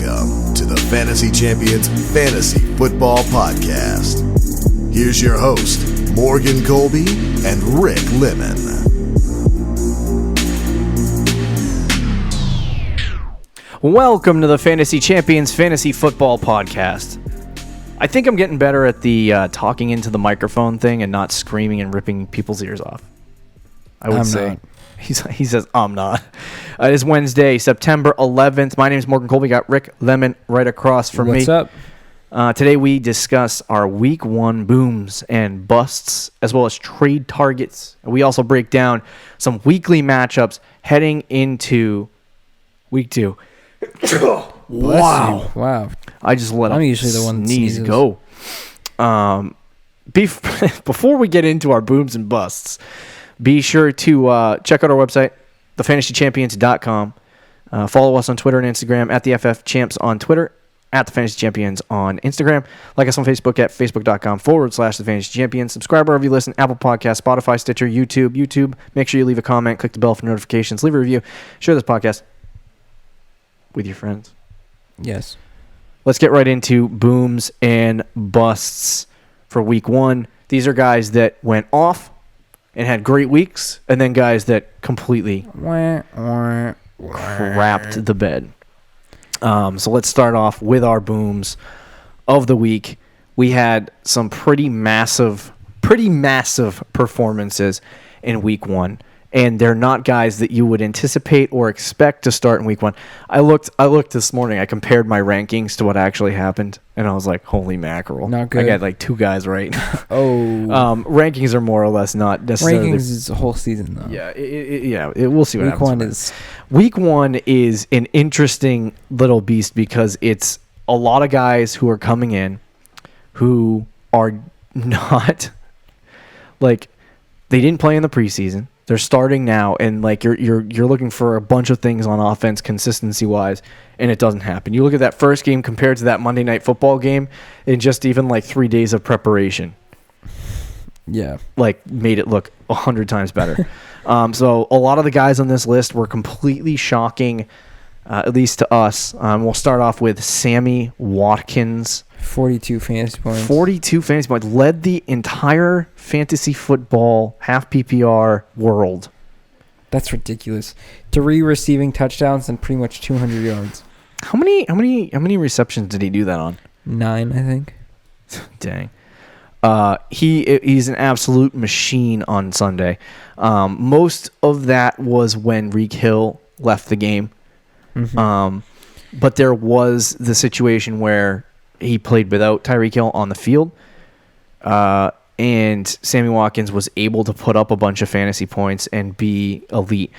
Welcome to the Fantasy Champions Fantasy Football Podcast. Here's your host, Morgan Colby and Rick Lemon. Welcome to the Fantasy Champions Fantasy Football Podcast. I think I'm getting better at the talking into the microphone thing and not screaming and ripping people's ears off. I would say. Not. He says, I'm not. It is Wednesday, September 11th. My name is Morgan Colby. Got Rick Lemon right across from me. What's up? Today we discuss our Week 1 booms and busts, as well as trade targets. We also break down some weekly matchups heading into Week 2. Wow. Wow. I just let I'm usually the one that sneeze sneezes. go. Before we get into our booms and busts, be sure to check out our website, thefantasychampions.com. Follow us on Twitter and Instagram at the FF Champs on Twitter, at the Fantasy Champions on Instagram. Like us on Facebook at facebook.com/the Fantasy Champions. Subscribe wherever you listen: Apple Podcasts, Spotify, Stitcher, YouTube. Make sure you leave a comment, click the bell for notifications, leave a review, share this podcast with your friends. Yes. Let's get right into booms and busts for Week 1. These are guys that went off and had great weeks, and then guys that completely crapped the bed. So let's start off with our booms of the week. We had some pretty massive performances in Week 1. And they're not guys that you would anticipate or expect to start in Week 1. I looked this morning. I compared my rankings to what actually happened, and I was like, "Holy mackerel!" Not good. I got like 2 guys right. Oh. Rankings are more or less not necessarily. Rankings is a whole season, though. Yeah. We'll see what happens. Week Week 1 is an interesting little beast because it's a lot of guys who are coming in who are not like they didn't play in the preseason. They're starting now, and like you're looking for a bunch of things on offense, consistency wise, and it doesn't happen. You look at that first game compared to that Monday Night Football game, in just even like 3 days of preparation. Yeah. Like made it look 100 times better. So a lot of the guys on this list were completely shocking, at least to us. We'll start off with Sammy Watkins. 42 fantasy points. 42 fantasy points. Led the entire fantasy football half PPR world. That's ridiculous. 3 receiving touchdowns and pretty much 200 yards. How many receptions did he do that on? 9, I think. Dang. He's an absolute machine on Sunday. Most of that was when Reek Hill left the game. Mm-hmm. But there was the situation where he played without Tyreek Hill on the field. And Sammy Watkins was able to put up a bunch of fantasy points and be elite.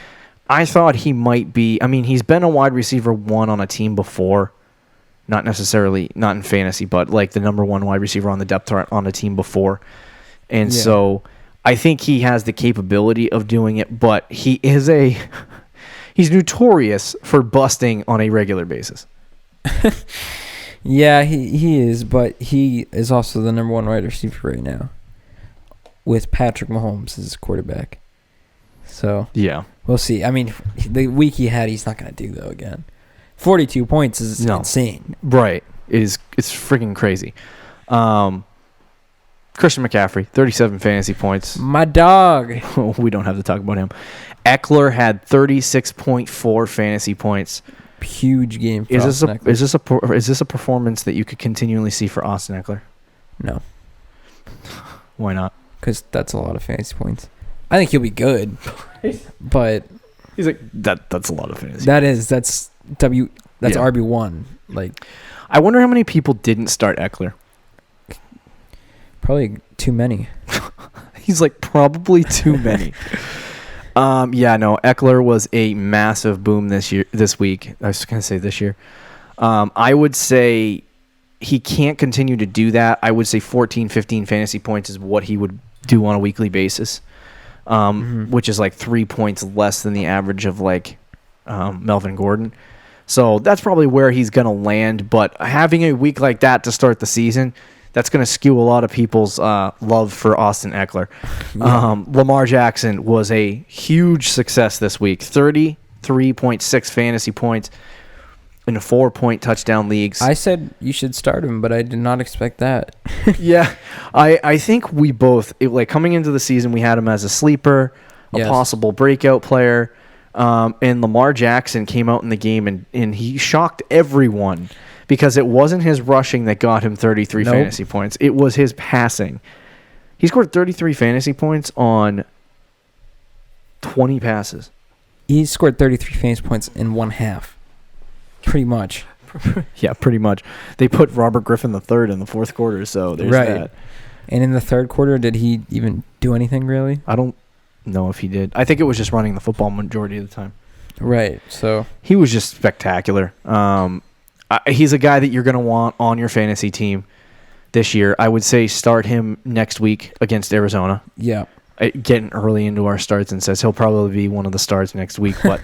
I thought he might be. I mean, he's been a wide receiver 1 on a team before. Not necessarily, not in fantasy, but like the number 1 wide receiver on the depth chart on a team before. And so I think he has the capability of doing it, but he's notorious for busting on a regular basis. Yeah, he is, but he is also the number 1 wide receiver right now with Patrick Mahomes as his quarterback. So yeah, we'll see. I mean, the week he had, he's not going to do, though, again. 42 points is insane. Right. It's freaking crazy. Christian McCaffrey, 37 fantasy points. My dog. We don't have to talk about him. Eckler had 36.4 fantasy points. Huge game for Is Eckler. this a performance that you could continually see for Austin Eckler? No. Why not? Because that's a lot of fantasy points. I think he'll be good, but he's like that's a lot of fantasy. That's Yeah. RB1. Like, I wonder how many people didn't start Eckler. probably too many. He's like probably too many. Eckler was a massive boom this week. I was going to say this year. I would say he can't continue to do that. I would say 14, 15 fantasy points is what he would do on a weekly basis, which is like 3 points less than the average of like Melvin Gordon. So that's probably where he's going to land. But having a week like that to start the season, that's going to skew a lot of people's love for Austin Eckler. Yeah. Lamar Jackson was a huge success this week. 33.6 fantasy points. in 4-point touchdown leagues. I said you should start him, but I did not expect that. Yeah, I think we both, coming into the season, we had him as a sleeper, a possible breakout player. And Lamar Jackson came out in the game and he shocked everyone because it wasn't his rushing that got him 33 fantasy points. It was his passing. He scored 33 fantasy points on 20 passes. He scored 33 fantasy points in one half. Pretty much. Yeah, pretty much. They put Robert Griffin III in the fourth quarter, so there's that. And in the third quarter, did he even do anything really? I don't know if he did. I think it was just running the football majority of the time. Right, so. He was just spectacular. He's a guy that you're going to want on your fantasy team this year. I would say start him next week against Arizona. Yeah. Getting early into our starts and says he'll probably be one of the starts next week, but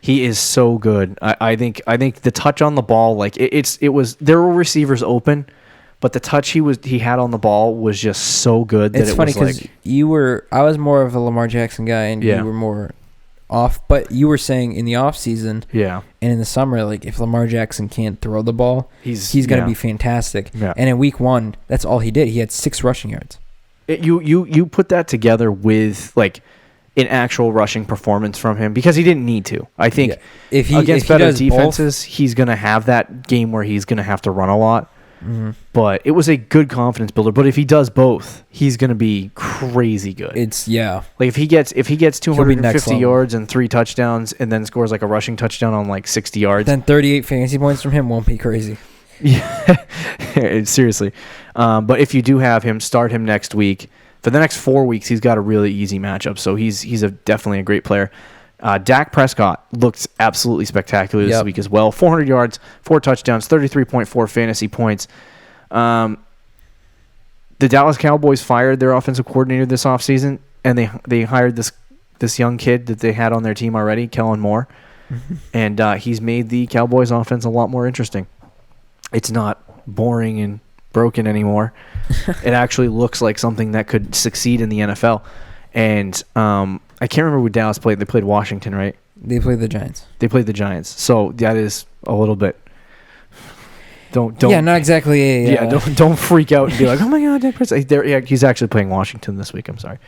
he is so good. I think the touch on the ball, there were receivers open, but the touch he had on the ball was just so good that it's funny because I was more of a Lamar Jackson guy and you were more off, but you were saying in the off season, and in the summer, like if Lamar Jackson can't throw the ball, he's going to be fantastic. Yeah. And in week 1, that's all he did. He had 6 rushing yards. You put that together with an actual rushing performance from him because he didn't need to. I think against better defenses, he's going to have that game where he's going to have to run a lot. Mm-hmm. But it was a good confidence builder. But if he does both, he's going to be crazy good. If he gets 250 yards and 3 touchdowns and then scores a rushing touchdown on 60 yards, then 38 fantasy points from him won't be crazy. Yeah, seriously. But if you do have him, start him next week. For the next 4 weeks, he's got a really easy matchup, so he's definitely a great player. Dak Prescott looked absolutely spectacular this week as well. 400 yards, 4 touchdowns, 33.4 fantasy points. The Dallas Cowboys fired their offensive coordinator this offseason, and they hired this young kid that they had on their team already, Kellen Moore. Mm-hmm. And he's made the Cowboys offense a lot more interesting. It's not boring and broken anymore. It actually looks like something that could succeed in the NFL. And I can't remember who Dallas played. They played Washington, right? They played the Giants. So that is a little bit. Don't. Yeah, not exactly. Don't freak out and be like, oh my God, Dak Prescott. He's actually playing Washington this week. I'm sorry,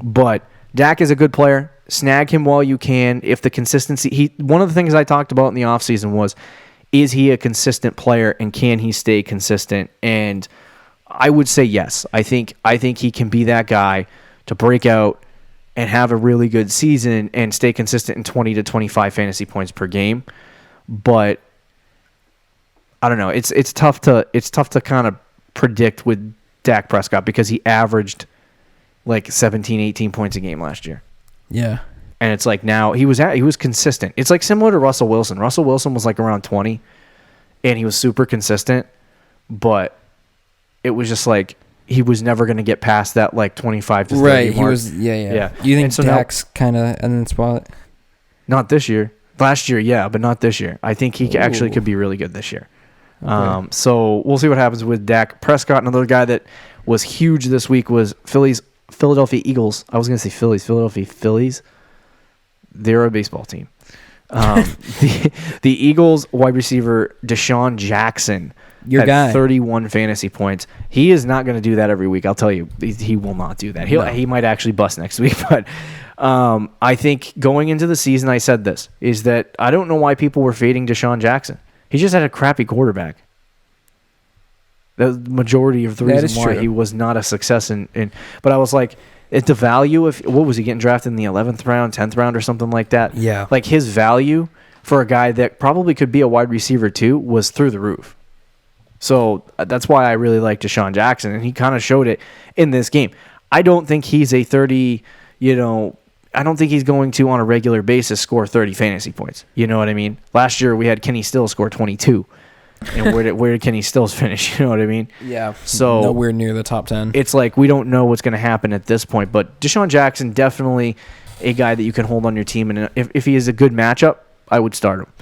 but Dak is a good player. Snag him while you can. If the consistency, one of the things I talked about in the offseason was, is he a consistent player and can he stay consistent? And I would say yes. I think he can be that guy to break out and have a really good season and stay consistent in 20 to 25 fantasy points per game. But I don't know. It's tough to kind of predict with Dak Prescott because he averaged 17, 18 points a game last year. Yeah. And it's now he was consistent. It's similar to Russell Wilson. Russell Wilson was around 20 and he was super consistent, but it was just he was never going to get past that 25 to 30 right, mark. He was yeah. You think Dak's kind of in the spot? Not this year. Last year, yeah, but not this year. I think he actually could be really good this year. Okay. So we'll see what happens with Dak Prescott. Another guy that was huge this week was Philadelphia Eagles. I was going to say Philadelphia Phillies. They're a baseball team. The Eagles wide receiver Deshaun Jackson had 31 fantasy points. He is not going to do that every week. I'll tell you, he will not do that. He might actually bust next week. But I think going into the season, I said this, is that I don't know why people were fading Deshaun Jackson. He just had a crappy quarterback. The majority of the reason why he was not a success but I was at the value of, what was he getting drafted in the 11th round, 10th round or something like that? Yeah. His value for a guy that probably could be a wide receiver too was through the roof. So that's why I really like Deshaun Jackson, and he kind of showed it in this game. I don't think he's a 30, I don't think he's going to, on a regular basis, score 30 fantasy points. You know what I mean? Last year we had Kenny Stills score 22. And where did Kenny Stills finish? You know what I mean? Yeah. So nowhere near the top 10. It's we don't know what's going to happen at this point. But Deshaun Jackson, definitely a guy that you can hold on your team. And if he is a good matchup, I would start him.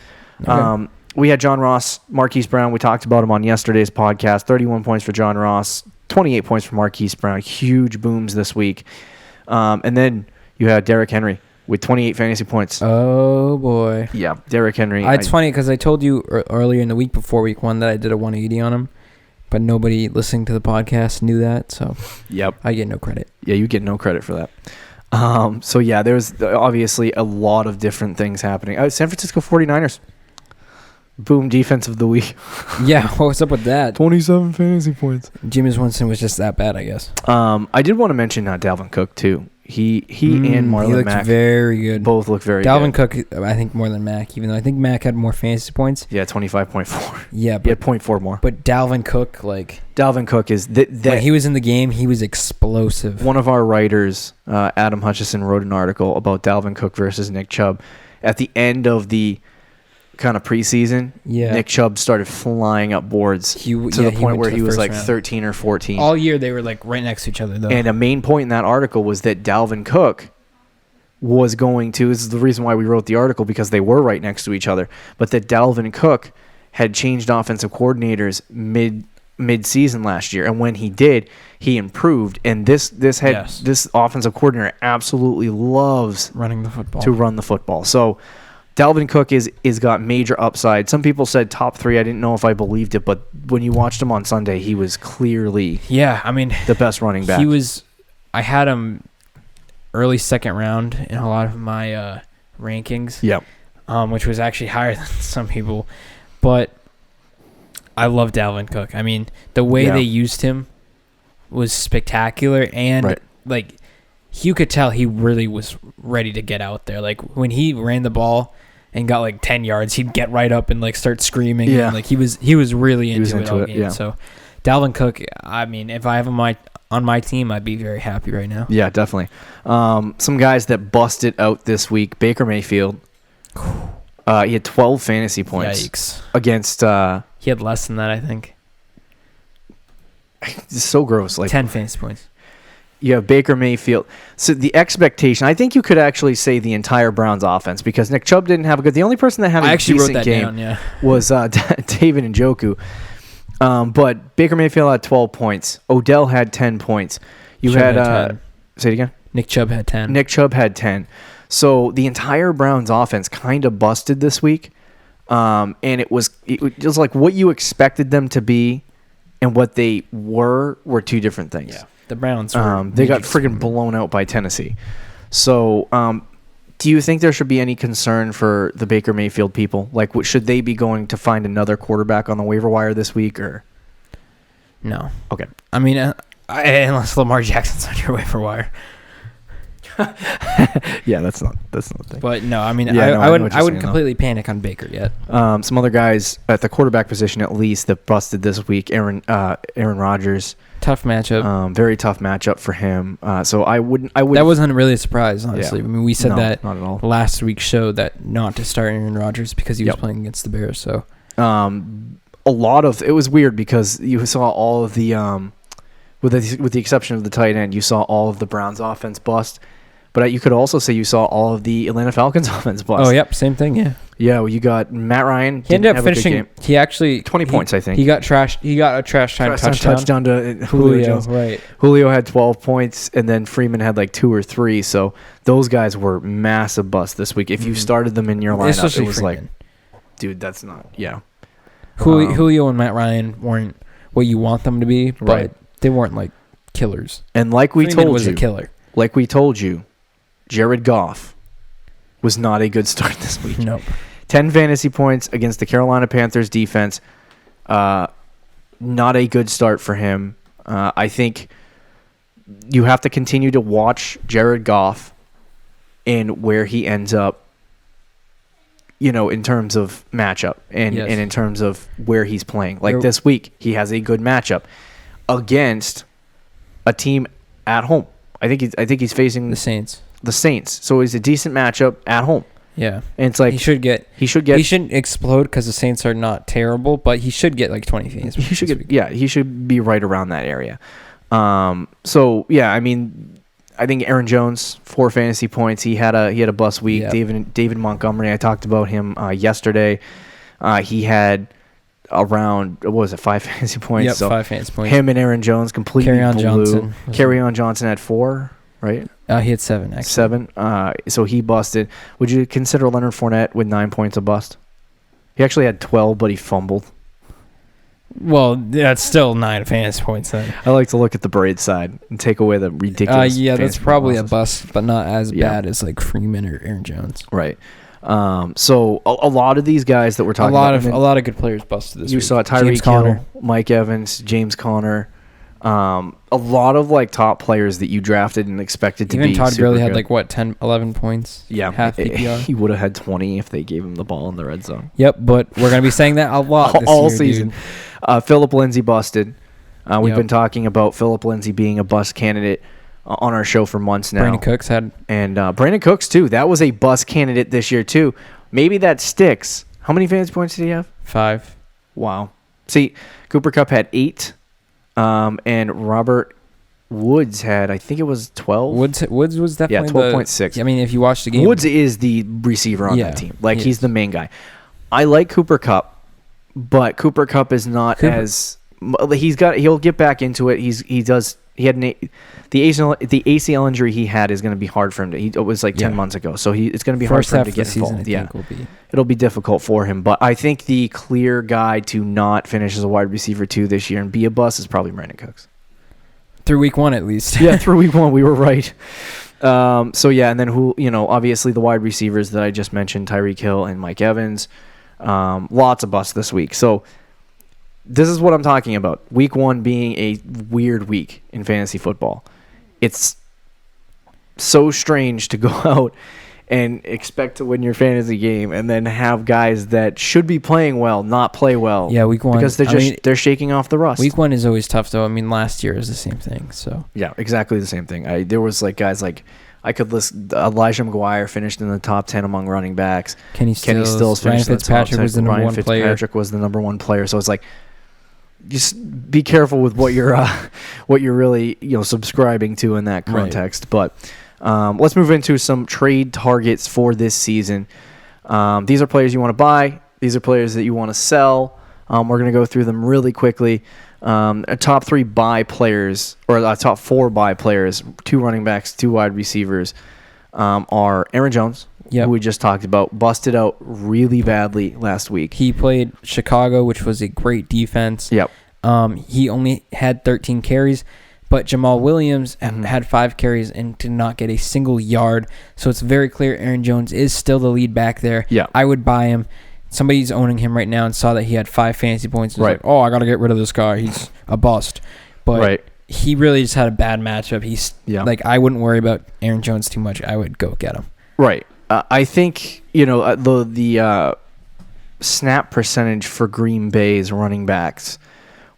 Okay. We had John Ross, Marquise Brown. We talked about him on yesterday's podcast. 31 points for John Ross, 28 points for Marquise Brown. Huge booms this week. And then you had Derrick Henry, with 28 fantasy points. Oh, boy. Yeah, Derrick Henry. It's funny because I told you earlier in the week before week 1 that I did a 180 on him, but nobody listening to the podcast knew that, so I get no credit. Yeah, you get no credit for that. So, yeah, there's obviously a lot of different things happening. San Francisco 49ers. Boom, defense of the week. Yeah, what's up with that? 27 fantasy points. Jameis Winston was just that bad, I guess. I did want to mention Dalvin Cook, too. He and Marlon Mack very good. Both look very good. Dalvin Cook, I think, more than Mack, even though I think Mack had more fantasy points. Yeah, 25.4. Yeah, he had 0.4 more. But Dalvin Cook, is... when he was in the game, he was explosive. One of our writers, Adam Hutchison, wrote an article about Dalvin Cook versus Nick Chubb. At the end of the kind of preseason, Nick Chubb started flying up boards to the point where he was like 13 or 14. All year they were like right next to each other, though. And a main point in that article was that Dalvin Cook was going to, this is the reason why we wrote the article, because they were right next to each other, but that Dalvin Cook had changed offensive coordinators mid-season last year, and when he did, he improved. And this offensive coordinator absolutely loves running the football. To run the football. So Dalvin Cook is got major upside. Some people said top 3. I didn't know if I believed it, but when you watched him on Sunday, he was clearly the best running back. I had him early second round in a lot of my rankings. Yep. Which was actually higher than some people. But I love Dalvin Cook. I mean, the way they used him was spectacular, and you could tell he really was ready to get out there. Like when he ran the ball and got like 10 yards, he'd get right up and like start screaming. Yeah. And, he was really into it all game. Yeah. So Dalvin Cook, I mean, if I have him on my team, I'd be very happy right now. Yeah, definitely. Some guys that busted out this week. Baker Mayfield. He had 12 fantasy points. Yikes. Against he had less than that, I think. It's so gross. 10 fantasy points. You have Baker Mayfield. So the expectation, I think you could actually say the entire Browns offense, because Nick Chubb didn't have a good. The only person that had a decent game was David Njoku. But Baker Mayfield had 12 points. Odell had 10 points. You had 10. Say it again. Nick Chubb had 10. Nick Chubb had 10. So the entire Browns offense kind of busted this week. And it was like what you expected them to be and what they were two different things. Yeah. The Browns they got friggin' blown out by Tennessee. So do you think there should be any concern for the Baker Mayfield people? Like, should they be going to find another quarterback on the waiver wire this week? Or no? Okay. I mean, unless Lamar Jackson's on your waiver wire. Yeah, that's not the thing. But no, I mean, I wouldn't completely panic on Baker yet. Some other guys at the quarterback position, at least, that busted this week. Aaron Rodgers. Tough matchup. Very tough matchup for him. So I wouldn't. That wasn't really a surprise, honestly. Yeah. I mean, we said that not at all. Last week's show that not to start Aaron Rodgers because he was playing against the Bears. So a lot of it was weird because you saw all of the with the exception of the tight end, you saw all of the Browns offense bust. But you could also say you saw all of the Atlanta Falcons offense bust. Oh, yep, same thing, yeah. Yeah, well, you got Matt Ryan. He ended up finishing. He actually 20 points, I think. He got trashed. He got a trash time touchdown to Julio Jones. Right. Julio had 12 points, and then Freeman had like 2 or 3. So those guys were massive busts this week. If you started them in your lineup, especially it was Freeman. Like, dude, that's not. Yeah. Julio and Matt Ryan weren't what you want them to be, but they weren't like killers. And like we Freeman told was you, a killer. Like we told you, Jared Goff was not a good start this week. Nope. 10 fantasy points against the Carolina Panthers defense. Not a good start for him. I think you have to continue to watch Jared Goff and where he ends up, in terms of matchup and in terms of where he's playing. Like this week, he has a good matchup against a team at home. I think he's facing the Saints. So it's a decent matchup at home. Yeah. And it's like he shouldn't explode because the Saints are not terrible, but he should get like 20 fantasy. He should be right around that area. So yeah, I mean, I think Aaron Jones 4 fantasy points. He had a bust week. Yep. David Montgomery, I talked about him yesterday. He had around 5 fantasy points. Yep, so 5 fantasy points. Him and Aaron Jones completely blew. Johnson. Kerryon Johnson had 4, right? He had 7, actually. 7. So he busted. Would you consider Leonard Fournette with 9 points a bust? He actually had 12, but he fumbled. Well, that's still 9 fantasy points then. I like to look at the Braid side and take away the ridiculous. Yeah, that's probably a bust, but not as bad as like Freeman or Aaron Jones. Right. So a lot of these guys that we're talking about, a lot of good players busted this week. You saw Tyreek Hill, Mike Evans, James Conner. A lot of like top players that you drafted and expected to be. Even Todd Gurley had like what 10, 11 points. Yeah, half PPR. He would have had 20 if they gave him the ball in the red zone. Yep, but we're gonna be saying that a lot this all year, season. Phillip Lindsay busted. We've been talking about Phillip Lindsay being a bust candidate on our show for months now. Brandon Cooks had, and Brandon Cooks too. That was a bust candidate this year too. Maybe that sticks. How many fantasy points did he have? 5. Wow. See, Cooper Kupp had 8. And Robert Woods had, I think it was 12. Woods was definitely 12.6. I mean, if you watch the game, Woods is the receiver on that team. Like he's the main guy. I like Cooper Kupp, but Cooper Kupp is not as he'll get back into it. He had the ACL injury he had is going to be hard for him to. It was like 10 months ago, so it's going to be hard for him to get involved. It'll be difficult for him. But I think the clear guy to not finish as a wide receiver 2 this year and be a bust is probably Brandon Cooks. Through week 1 at least. Yeah, through week 1 we were right. So yeah, and then obviously the wide receivers that I just mentioned, Tyreek Hill and Mike Evans, lots of busts this week. So. This is what I'm talking about. Week 1 being a weird week in fantasy football. It's so strange to go out and expect to win your fantasy game and then have guys that should be playing well not play well. Yeah, week 1 because they're shaking off the rust. Week 1 is always tough though. I mean, last year was the same thing. So yeah, exactly the same thing. There was like guys like I could list Elijah McGuire finished in the top 10 among running backs. Kenny Stills finished in the top 10. Ryan Fitzpatrick was the number 1 player. So it's like. Just be careful with what you're really subscribing to in that context. Right. But let's move into some trade targets for this season. These are players you want to buy. These are players that you want to sell. We're going to go through them really quickly. Top 3 buy players or top 4 buy players, 2 running backs, 2 wide receivers are Aaron Jones. Who we just talked about, busted out really badly last week. He played Chicago, which was a great defense. Yep. He only had 13 carries, but Jamal Williams had 5 carries and did not get a single yard. So it's very clear Aaron Jones is still the lead back there. Yeah. I would buy him. Somebody's owning him right now and saw that he had 5 fantasy points. And was like, I got to get rid of this guy. He's a bust. But he really just had a bad matchup. I wouldn't worry about Aaron Jones too much. I would go get him. Right. I think the snap percentage for Green Bay's running backs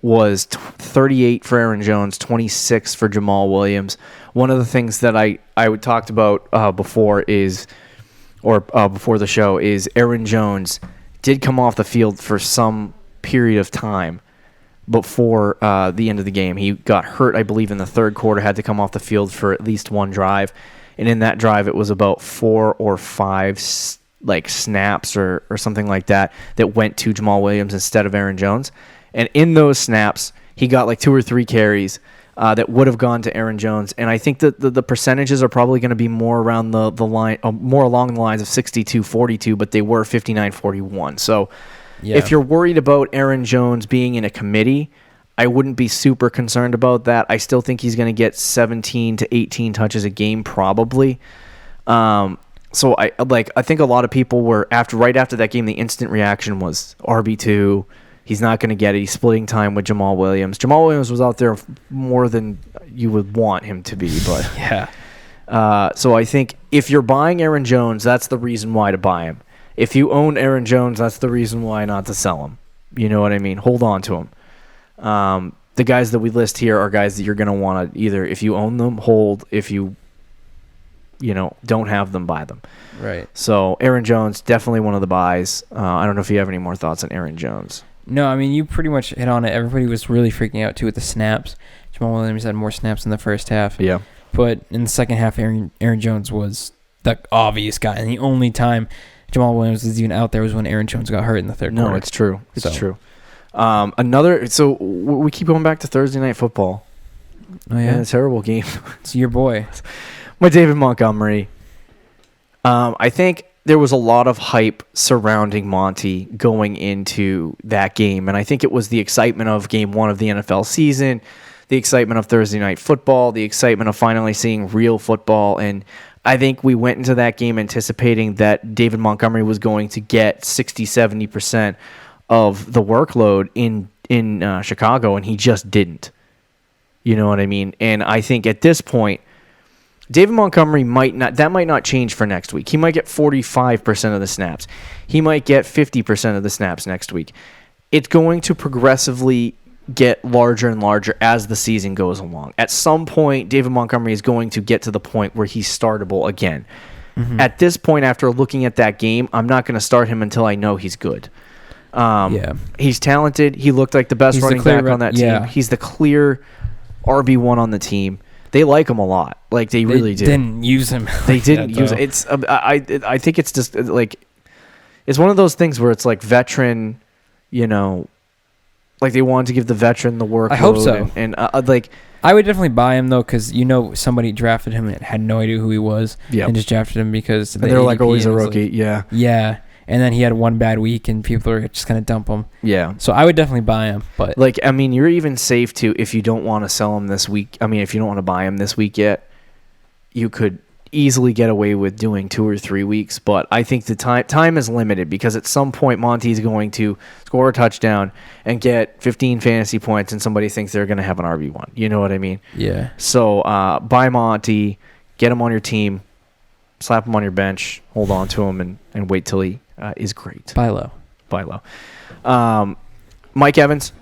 was 38 for Aaron Jones, 26 for Jamal Williams. One of the things that I talked about before the show is Aaron Jones did come off the field for some period of time before the end of the game. He got hurt, I believe, in the third quarter, had to come off the field for at least 1 drive. And in that drive, it was about 4 or 5 snaps or something like that went to Jamal Williams instead of Aaron Jones. And in those snaps, he got like 2 or 3 carries that would have gone to Aaron Jones. And I think that the percentages are probably going to be more around the line, more along the lines of 62-42, but they were 59-41. So if you're worried about Aaron Jones being in a committee, I wouldn't be super concerned about that. I still think he's going to get 17 to 18 touches a game probably. So I think a lot of people were right after that game, the instant reaction was RB2. He's not going to get it. He's splitting time with Jamal Williams. Jamal Williams was out there more than you would want him to be, but yeah. So I think if you're buying Aaron Jones, that's the reason why to buy him. If you own Aaron Jones, that's the reason why not to sell him. You know what I mean? Hold on to him. The guys that we list here are guys that you're going to want to either, if you own them, hold. If you don't have them, buy them. Right. So Aaron Jones, definitely one of the buys. I don't know if you have any more thoughts on Aaron Jones. No, I mean, you pretty much hit on it. Everybody was really freaking out, too, with the snaps. Jamal Williams had more snaps in the first half. Yeah. But in the second half, Aaron Jones was the obvious guy. And the only time Jamal Williams was even out there was when Aaron Jones got hurt in the third quarter. No, it's true. It's true. So we keep going back to Thursday Night Football. Oh, yeah? A terrible game. It's your boy. My David Montgomery. I think there was a lot of hype surrounding Monty going into that game, and I think it was the excitement of Game 1 of the NFL season, the excitement of Thursday Night Football, the excitement of finally seeing real football, and I think we went into that game anticipating that David Montgomery was going to get 60-70% of the workload in Chicago, and he just didn't. You know what I mean? And I think at this point, David Montgomery might not change for next week. He might get 45% of the snaps. He might get 50% of the snaps next week. It's going to progressively get larger and larger as the season goes along. At some point, David Montgomery is going to get to the point where he's startable again. Mm-hmm. At this point, after looking at that game, I'm not going to start him until I know he's good. He's talented. He looked like the best running back on that team. Yeah. He's the clear RB1 on the team. They like him a lot. Like they really do. Didn't use him. They didn't use it. It's I think it's just like it's one of those things where it's like veteran, like they wanted to give the veteran the workload. I hope so. And like I would definitely buy him though, because somebody drafted him and had no idea who he was, and just drafted him because they're like, oh, he's a rookie. Yeah. And then he had one bad week, and people are just going to dump him. Yeah. So I would definitely buy him. But you're even safe to, if you don't want to sell him this week. If you don't want to buy him this week yet, you could easily get away with doing 2 or 3 weeks. But I think the time is limited because at some point Monty's going to score a touchdown and get 15 fantasy points, and somebody thinks they're going to have an RB1. You know what I mean? Yeah. So buy Monty, get him on your team, slap him on your bench, hold on to him, and wait till he is great. Buy low. Mike Evans,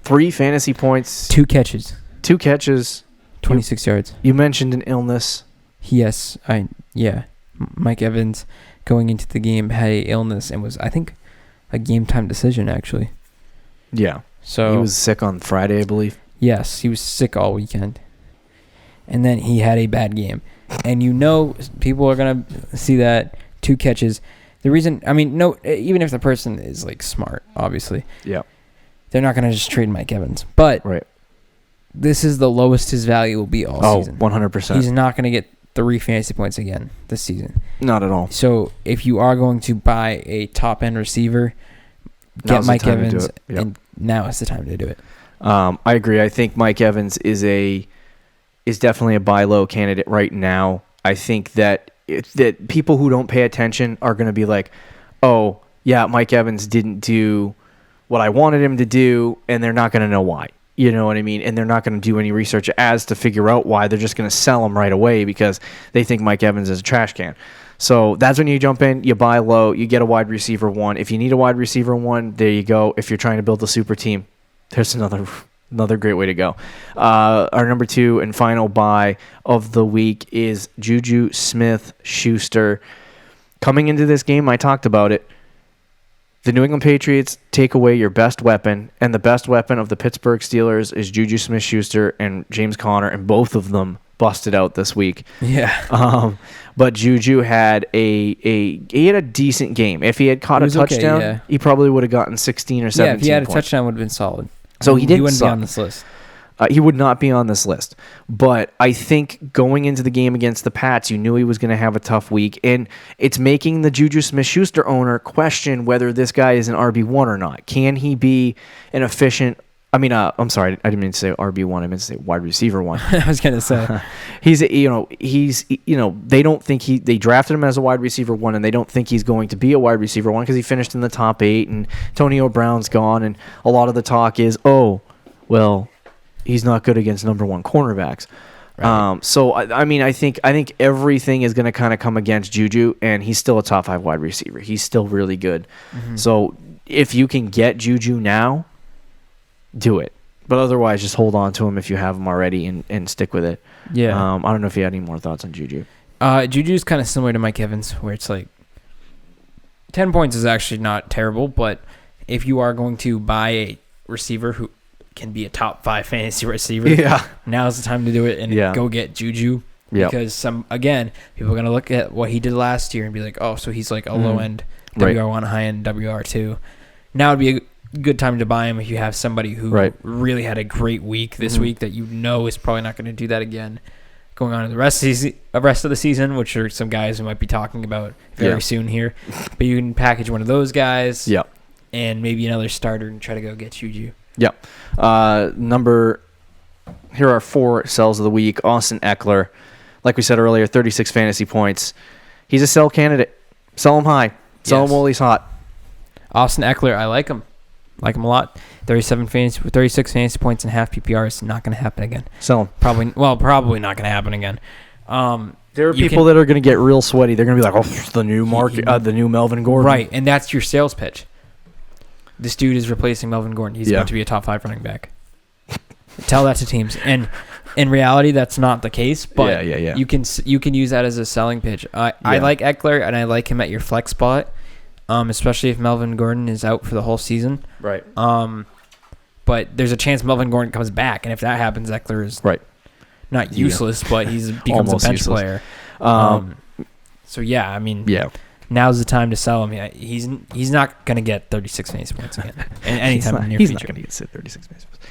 3 fantasy points. 2 catches. 26 yards. You mentioned an illness. Yes. Mike Evans going into the game had an illness and was, I think, a game time decision, actually. Yeah. So he was sick on Friday, I believe. Yes, he was sick all weekend. And then he had a bad game. And people are going to see that 2 catches. The reason, even if the person is like smart, obviously, they're not going to just trade Mike Evans. But this is the lowest his value will be all season. 100%. He's not going to get 3 fantasy points again this season. Not at all. So if you are going to buy a top end receiver, get Mike Evans, and now is the time to do it. I agree. I think Mike Evans is definitely a buy low candidate right now. I think that people who don't pay attention are going to be like, oh, yeah, Mike Evans didn't do what I wanted him to do, and they're not going to know why. You know what I mean? And they're not going to do any research as to figure out why. They're just going to sell him right away because they think Mike Evans is a trash can. So that's when you jump in, you buy low, you get a wide receiver 1. If you need a wide receiver 1, there you go. If you're trying to build a super team, there's another great way to go. Our number 2 and final buy of the week is Juju Smith-Schuster. Coming into this game, I talked about it. The New England Patriots take away your best weapon, and the best weapon of the Pittsburgh Steelers is Juju Smith-Schuster and James Conner, and both of them busted out this week. Yeah. But Juju had a decent game. If he had caught a touchdown, he probably would have gotten 16 or 17 Yeah, if he had points. a touchdown, would have been solid. So he wouldn't be on this list. He would not be on this list. But I think going into the game against the Pats, you knew he was going to have a tough week. And it's making the Juju Smith-Schuster owner question whether this guy is an RB1 or not. Can he be an efficient... I'm sorry, I didn't mean to say RB1. I meant to say wide receiver 1. I was going to say. They don't think they drafted him as a wide receiver 1, and they don't think he's going to be a wide receiver 1 because he finished in the top 8, and Antonio Brown's gone, and a lot of the talk is, he's not good against number 1 cornerbacks. Right. So I think everything is going to kind of come against Juju, and he's still a top 5 wide receiver. He's still really good. Mm-hmm. So if you can get Juju now, do it. But otherwise, just hold on to him if you have him already and stick with it. Yeah. I don't know if you had any more thoughts on Juju. Juju's kind of similar to Mike Evans, where it's like 10 points is actually not terrible, but if you are going to buy a receiver who can be a top 5 fantasy receiver, now's the time to do it and go get Juju. Because people are going to look at what he did last year and be like, oh, so he's like a low-end WR1, high-end WR2. Now would be a good time to buy him if you have somebody who really had a great week this week that is probably not going to do that again. going on in the rest of the season, which are some guys we might be talking about very soon here. But you can package one of those guys. Yep. And maybe another starter and try to go get Juju. Yep. Here are 4 sells of the week. Austin Eckler, like we said earlier, 36 fantasy points. He's a sell candidate. Sell him high. Sell him while he's hot. Austin Eckler, I like him. Like him a lot. 36 fantasy points in half PPR is not going to happen again. Sell him. Probably not going to happen again. There are people that are going to get real sweaty. They're going to be like, "Oh, the new Melvin Gordon." Right, and that's your sales pitch. This dude is replacing Melvin Gordon. He's about to be a top 5 running back. Tell that to teams. And in reality, that's not the case. But you can use that as a selling pitch. I like Eckler, and I like him at your flex spot, especially if Melvin Gordon is out for the whole season. Right. But there's a chance Melvin Gordon comes back, and if that happens, Eckler is not useless, but he becomes a bench player. Now's the time to sell him. He's not going to get 36 fantasy points again anytime in the near future. He's not going to get 36 fantasy points.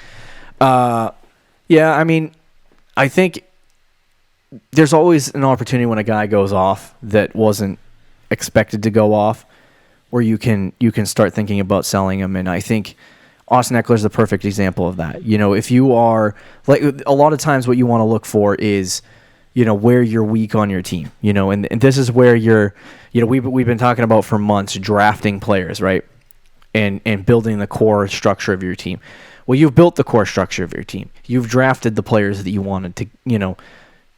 I think there's always an opportunity when a guy goes off that wasn't expected to go off, where you can start thinking about selling him. And I think Austin Eckler is the perfect example of that. If you are like, a lot of times what you want to look for is, where you're weak on your team, and this is where you're, we've been talking about for months, drafting players, right? And building the core structure of your team. Well, you've built the core structure of your team. You've drafted the players that you wanted to,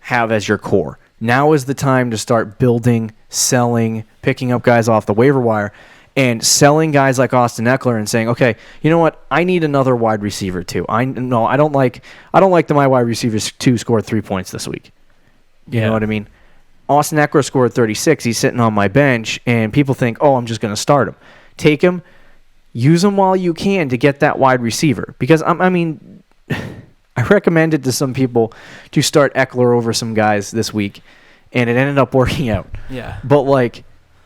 have as your core. Now is the time to start building, selling, picking up guys off the waiver wire, and selling guys like Austin Eckler and saying, okay, you know what? I need another wide receiver too. I don't like my wide receivers 2 scored 3 points this week. You know what I mean? Austin Eckler scored 36. He's sitting on my bench, and people think, oh, I'm just going to start him. Take him, use him while you can to get that wide receiver. Because, I recommended to some people to start Eckler over some guys this week, and it ended up working out. Yeah. But,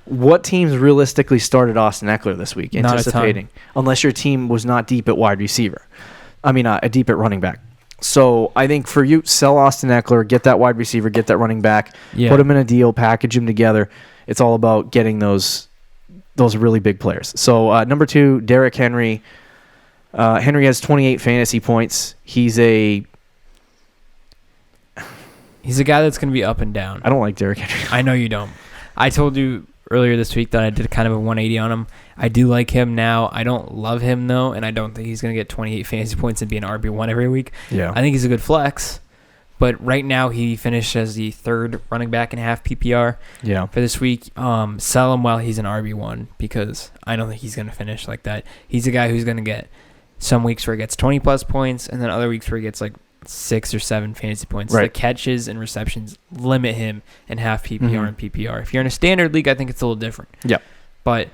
what teams realistically started Austin Eckler this week, anticipating? Unless your team was not deep at wide receiver. Deep at running back. So I think for you, sell Austin Eckler, get that wide receiver, get that running back, put him in a deal, package him together. It's all about getting those really big players. So number 2, Derrick Henry. Henry has 28 fantasy points. He's a guy that's going to be up and down. I don't like Derrick Henry. I know you don't. I told you earlier this week that I did kind of a 180 on him. I do like him now. I don't love him, though, and I don't think he's going to get 28 fantasy points and be an RB1 every week. Yeah. I think he's a good flex, but right now he finished as the 3rd running back in half PPR for this week. Sell him while he's an RB1 because I don't think he's going to finish like that. He's a guy who's going to get some weeks where he gets 20-plus points and then other weeks where he gets 6 or 7 fantasy points. Right. The catches and receptions limit him in half PPR and PPR. If you're in a standard league, I think it's a little different. Yeah. But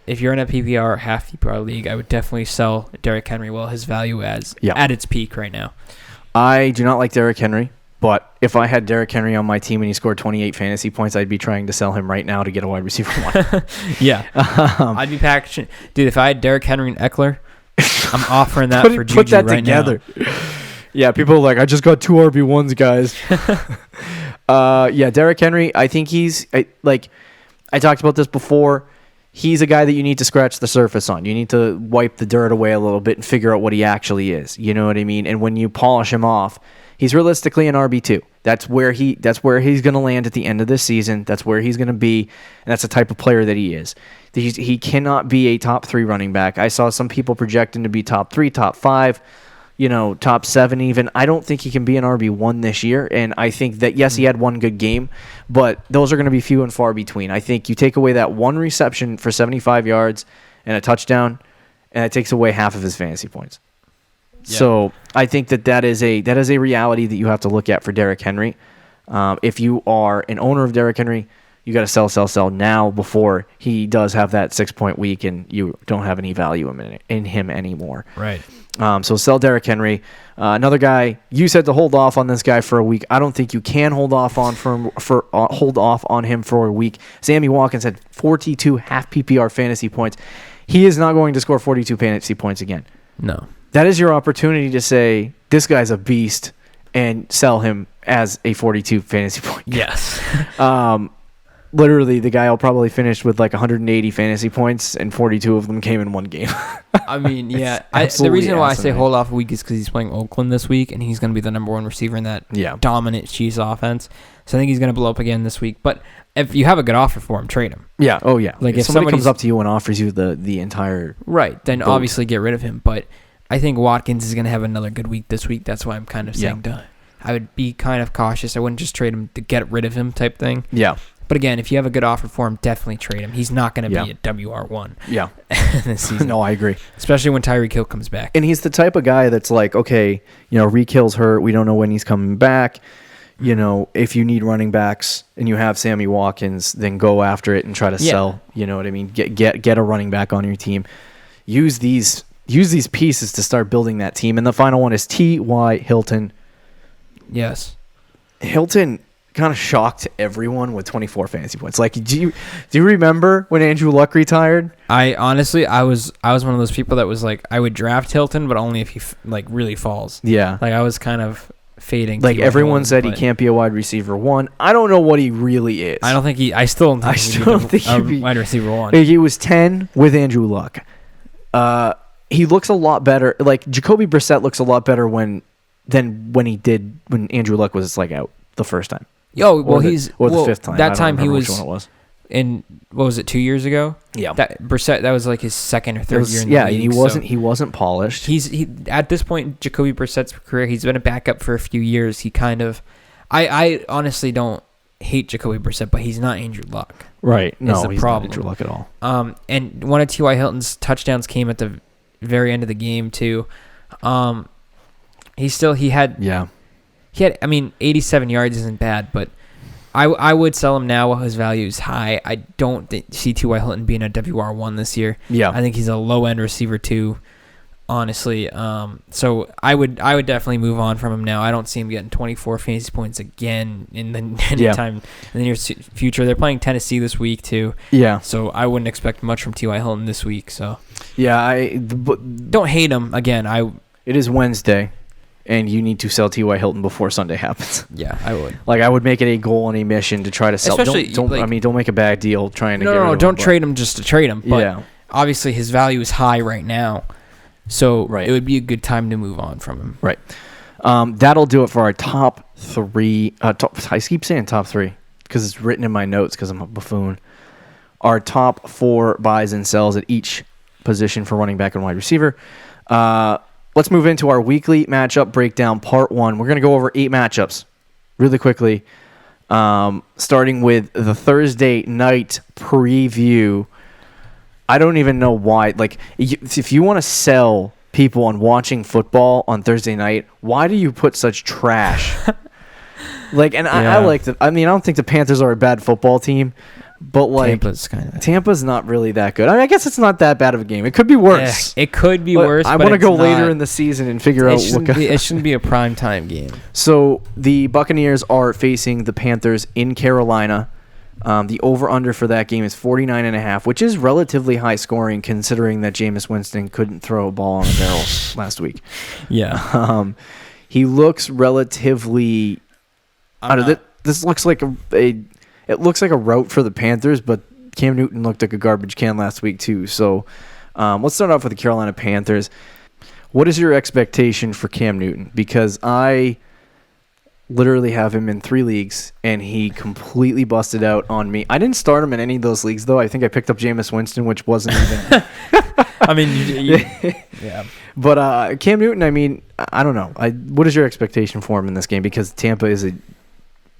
if you're in a PPR, half PPR league, I would definitely sell Derrick Henry while his value is at its peak right now. I do not like Derrick Henry, but if I had Derrick Henry on my team and he scored 28 fantasy points, I'd be trying to sell him right now to get a wide receiver 1. Yeah. I'd be packaging. Dude, if I had Derrick Henry and Eckler, I'm offering that for Juju right together. Now. Yeah, people are like, I just got 2 RB1s, guys. Derrick Henry, I think I talked about this before. He's a guy that you need to scratch the surface on. You need to wipe the dirt away a little bit and figure out what he actually is. You know what I mean? And when you polish him off, he's realistically an RB2. That's where he's going to land at the end of this season. That's where he's going to be, and that's the type of player that he is. He cannot be a top 3 running back. I saw some people project him to be top 3, top 5. Top 7 even. I don't think he can be an RB1 this year, and I think that, yes, he had 1 good game, but those are going to be few and far between. I think you take away that 1 reception for 75 yards and a touchdown, and it takes away half of his fantasy points. Yeah. So I think that is a reality that you have to look at for Derrick Henry. If you are an owner of Derrick Henry, you got to sell now before he does have that 6-point week and you don't have any value in him anymore. Right. So sell Derrick Henry. Another guy, you said to hold off on this guy for a week. I don't think you can hold off on him for a week. Sammy Watkins had 42 half PPR fantasy points. He is not going to score 42 fantasy points again. No. That is your opportunity to say, this guy's a beast, and sell him as a 42 fantasy point. Yes. Literally, the guy will probably finish with like 180 fantasy points, and 42 of them came in one game. I mean, yeah. The reason why I say hold off a week is because he's playing Oakland this week, and he's going to be the number one receiver in that dominant Chiefs offense. So I think he's going to blow up again this week. But if you have a good offer for him, trade him. Yeah. Oh, yeah. Like if somebody comes up to you and offers you the entire then obviously get rid of him. But I think Watkins is going to have another good week this week. That's why I'm kind of saying I would be kind of cautious. I wouldn't just trade him to get rid of him type thing. Yeah. But again, if you have a good offer for him, definitely trade him. He's not going to be a WR1 this season. No, I agree. Especially when Tyreek Hill comes back. And he's the type of guy that's like, okay, Reek Hill's hurt. We don't know when he's coming back. If you need running backs and you have Sammy Watkins, then go after it and try to sell. You know what I mean? Get a running back on your team. Use these pieces to start building that team. And the final one is T.Y. Hilton. Yes. Hilton kind of shocked everyone with 24 fantasy points. Like, do you remember when Andrew Luck retired? I honestly, I was one of those people that was like, I would draft Hilton, but only if he really falls. Yeah. Like I was kind of fading. Like everyone said, he can't be a wide receiver 1. I don't know what he really is. I still don't think he'd be wide receiver 1. He was 10 with Andrew Luck. He looks a lot better. Like Jacoby Brissett looks a lot better when Andrew Luck was like out the first time. The fifth time. That time he was, which one it was. In what was it, 2 years ago? Yeah. That Brissett, that was like his second or third year in the league. He wasn't polished. He at this point in Jacoby Brissett's career, he's been a backup for a few years. He kind of I honestly don't hate Jacoby Brissett, but he's not Andrew Luck. Right. No, he's not Andrew Luck at all. And one of T.Y. Hilton's touchdowns came at the very end of the game too. He had 87 yards isn't bad, but I would sell him now while his value is high. I don't see T.Y. Hilton being a WR1 this year. Yeah. I think he's a low-end receiver too, honestly. So I would definitely move on from him now. I don't see him getting 24 fantasy points again anytime in the near future. They're playing Tennessee this week too. Yeah. So I wouldn't expect much from T.Y. Hilton this week. So yeah, don't hate him again. It is Wednesday. And you need to sell T.Y. Hilton before Sunday happens. Yeah, I would. Like, I would make it a goal and a mission to try to sell. Especially, don't make a bad deal trying to get rid of him. Don't trade him just to trade him. But obviously, his value is high right now. So it would be a good time to move on from him. Right. That'll do it for our top 3. I keep saying top 3 because it's written in my notes because I'm a buffoon. Our top 4 buys and sells at each position for running back and wide receiver. Let's move into our weekly matchup breakdown, part 1. We're going to go over 8 matchups really quickly, starting with the Thursday night preview. I don't even know why. Like, if you want to sell people on watching football on Thursday night, why do you put such trash? I like the. I mean, I don't think the Panthers are a bad football team. But Tampa's not really that good. I mean, I guess it's not that bad of a game. It could be worse. It could be worse. I want to go later in the season and figure out what. It shouldn't be a prime time game. So the Buccaneers are facing the Panthers in Carolina. The over/under for that game is 49.5, which is relatively high scoring considering that Jameis Winston couldn't throw a ball on a barrel last week. Yeah. He looks relatively. This looks like It looks like a route for the Panthers, but Cam Newton looked like a garbage can last week too. So let's start off with the Carolina Panthers. What is your expectation for Cam Newton? Because I literally have him in 3 leagues, and he completely busted out on me. I didn't start him in any of those leagues, though. I think I picked up Jameis Winston, which wasn't even... I mean, yeah. But Cam Newton, I mean, I don't know. What is your expectation for him in this game? Because Tampa is a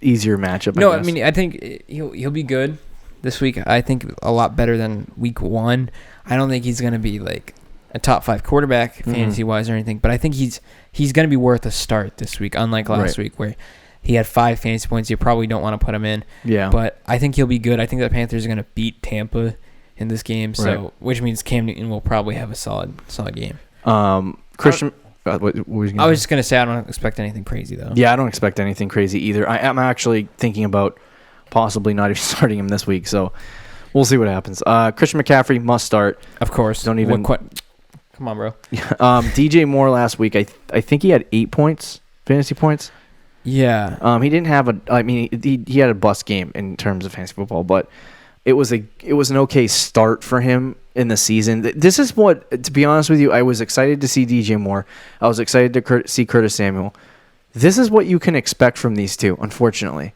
easier matchup. No, I mean, I think he'll be good this week. I think a lot better than week 1. I don't think he's going to be like a top 5 quarterback fantasy wise or anything, but I think he's going to be worth a start this week, unlike last week where he had 5 fantasy points. You probably don't want to put him in. Yeah. But I think he'll be good. I think the Panthers are going to beat Tampa in this game, which means Cam Newton will probably have a solid game. Christian. I was just going to say I don't expect anything crazy, though. Yeah, I don't expect anything crazy either. I am actually thinking about possibly not even starting him this week, so we'll see what happens. Christian McCaffrey must start. Of course. Don't even... Come on, bro. DJ Moore last week, I think he had 8 points, fantasy points. Yeah. He didn't have he had a bust game in terms of fantasy football, but it was an okay start for him in the season. This is what, to be honest with you, I was excited to see DJ Moore. I was excited to see Curtis Samuel. This is what you can expect from these two, unfortunately.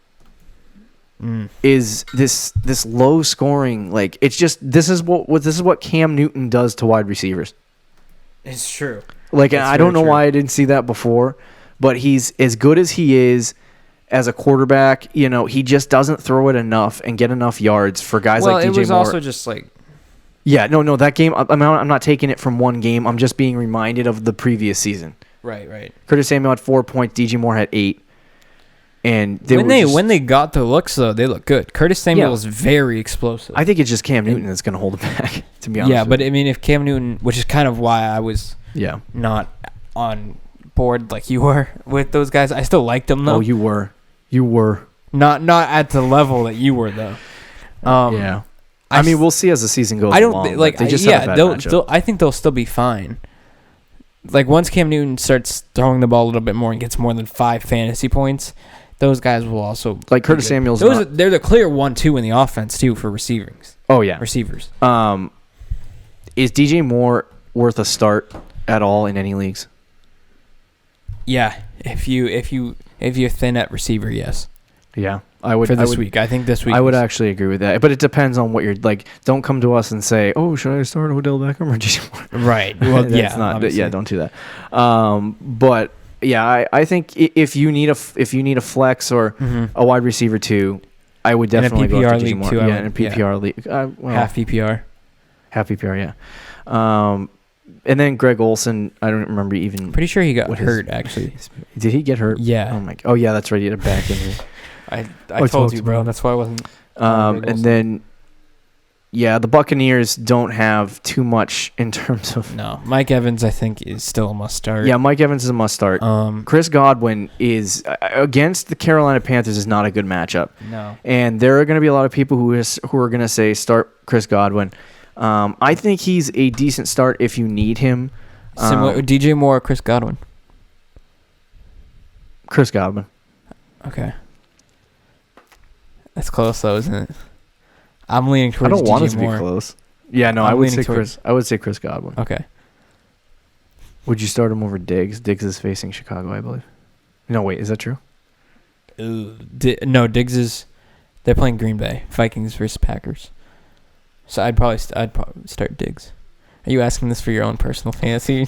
Is this low scoring, like, it's just this is what Cam Newton does to wide receivers. It's true. Like, I don't know why I didn't see that before, but he's as good as he is as a quarterback. You know, he just doesn't throw it enough and get enough yards for guys like DJ Moore. Well, it was also just like, yeah, no, that game. I'm not taking it from one game. I'm just being reminded of the previous season. Right. Curtis Samuel had 4 points. DJ Moore had 8. And when they got the looks, though, they look good. Curtis Samuel is very explosive. I think it's just Cam Newton that's going to hold it back, to be honest. Yeah, but I mean, if Cam Newton, which is kind of why I was not on board like you were with those guys. I still liked them, though. Oh, you were. Not at the level that you were, though. Yeah. I mean, we'll see as the season goes along. They just have a bad matchup. I think they'll still be fine. Like, once Cam Newton starts throwing the ball a little bit more and gets more than 5 fantasy points, those guys will also, like, Curtis Samuel's they're the clear 1-2 in the offense too for receivers. Oh yeah, receivers. Is DJ Moore worth a start at all in any leagues? Yeah, if you're thin at receiver, yes. Yeah, I would for this week. I think this week I would actually agree with that, but it depends on what you're like. Don't come to us and say, "Oh, should I start Odell Beckham or DJ Moore?" Right. Well, don't do that. But yeah, I think if you need a flex or a wide receiver too, I would definitely go after DJ Moore. In a PPR league, half PPR. Half PPR, yeah. And then Greg Olsen, I don't remember even. Pretty sure he got hurt, actually. Did he get hurt? Yeah. Oh yeah, that's right. He had a back injury. I told you, bro. That's why I wasn't. And then, yeah, the Buccaneers don't have too much in terms of. No, Mike Evans, I think, is still a must start. Yeah, Mike Evans is a must start. Chris Godwin is against the Carolina Panthers is not a good matchup. No. And there are going to be a lot of people who are going to say start Chris Godwin. I think he's a decent start if you need him. Similar DJ Moore or Chris Godwin? Chris Godwin. Okay. That's close, though, isn't it? I'm leaning towards DJ Moore. I don't want it to be close. Yeah, no, I would say Chris Godwin. Okay. Would you start him over Diggs? Diggs is facing Chicago, I believe. No, wait, is that true? No, Diggs is. They're playing Green Bay, Vikings versus Packers. So I'd probably start Diggs. Are you asking this for your own personal fantasy?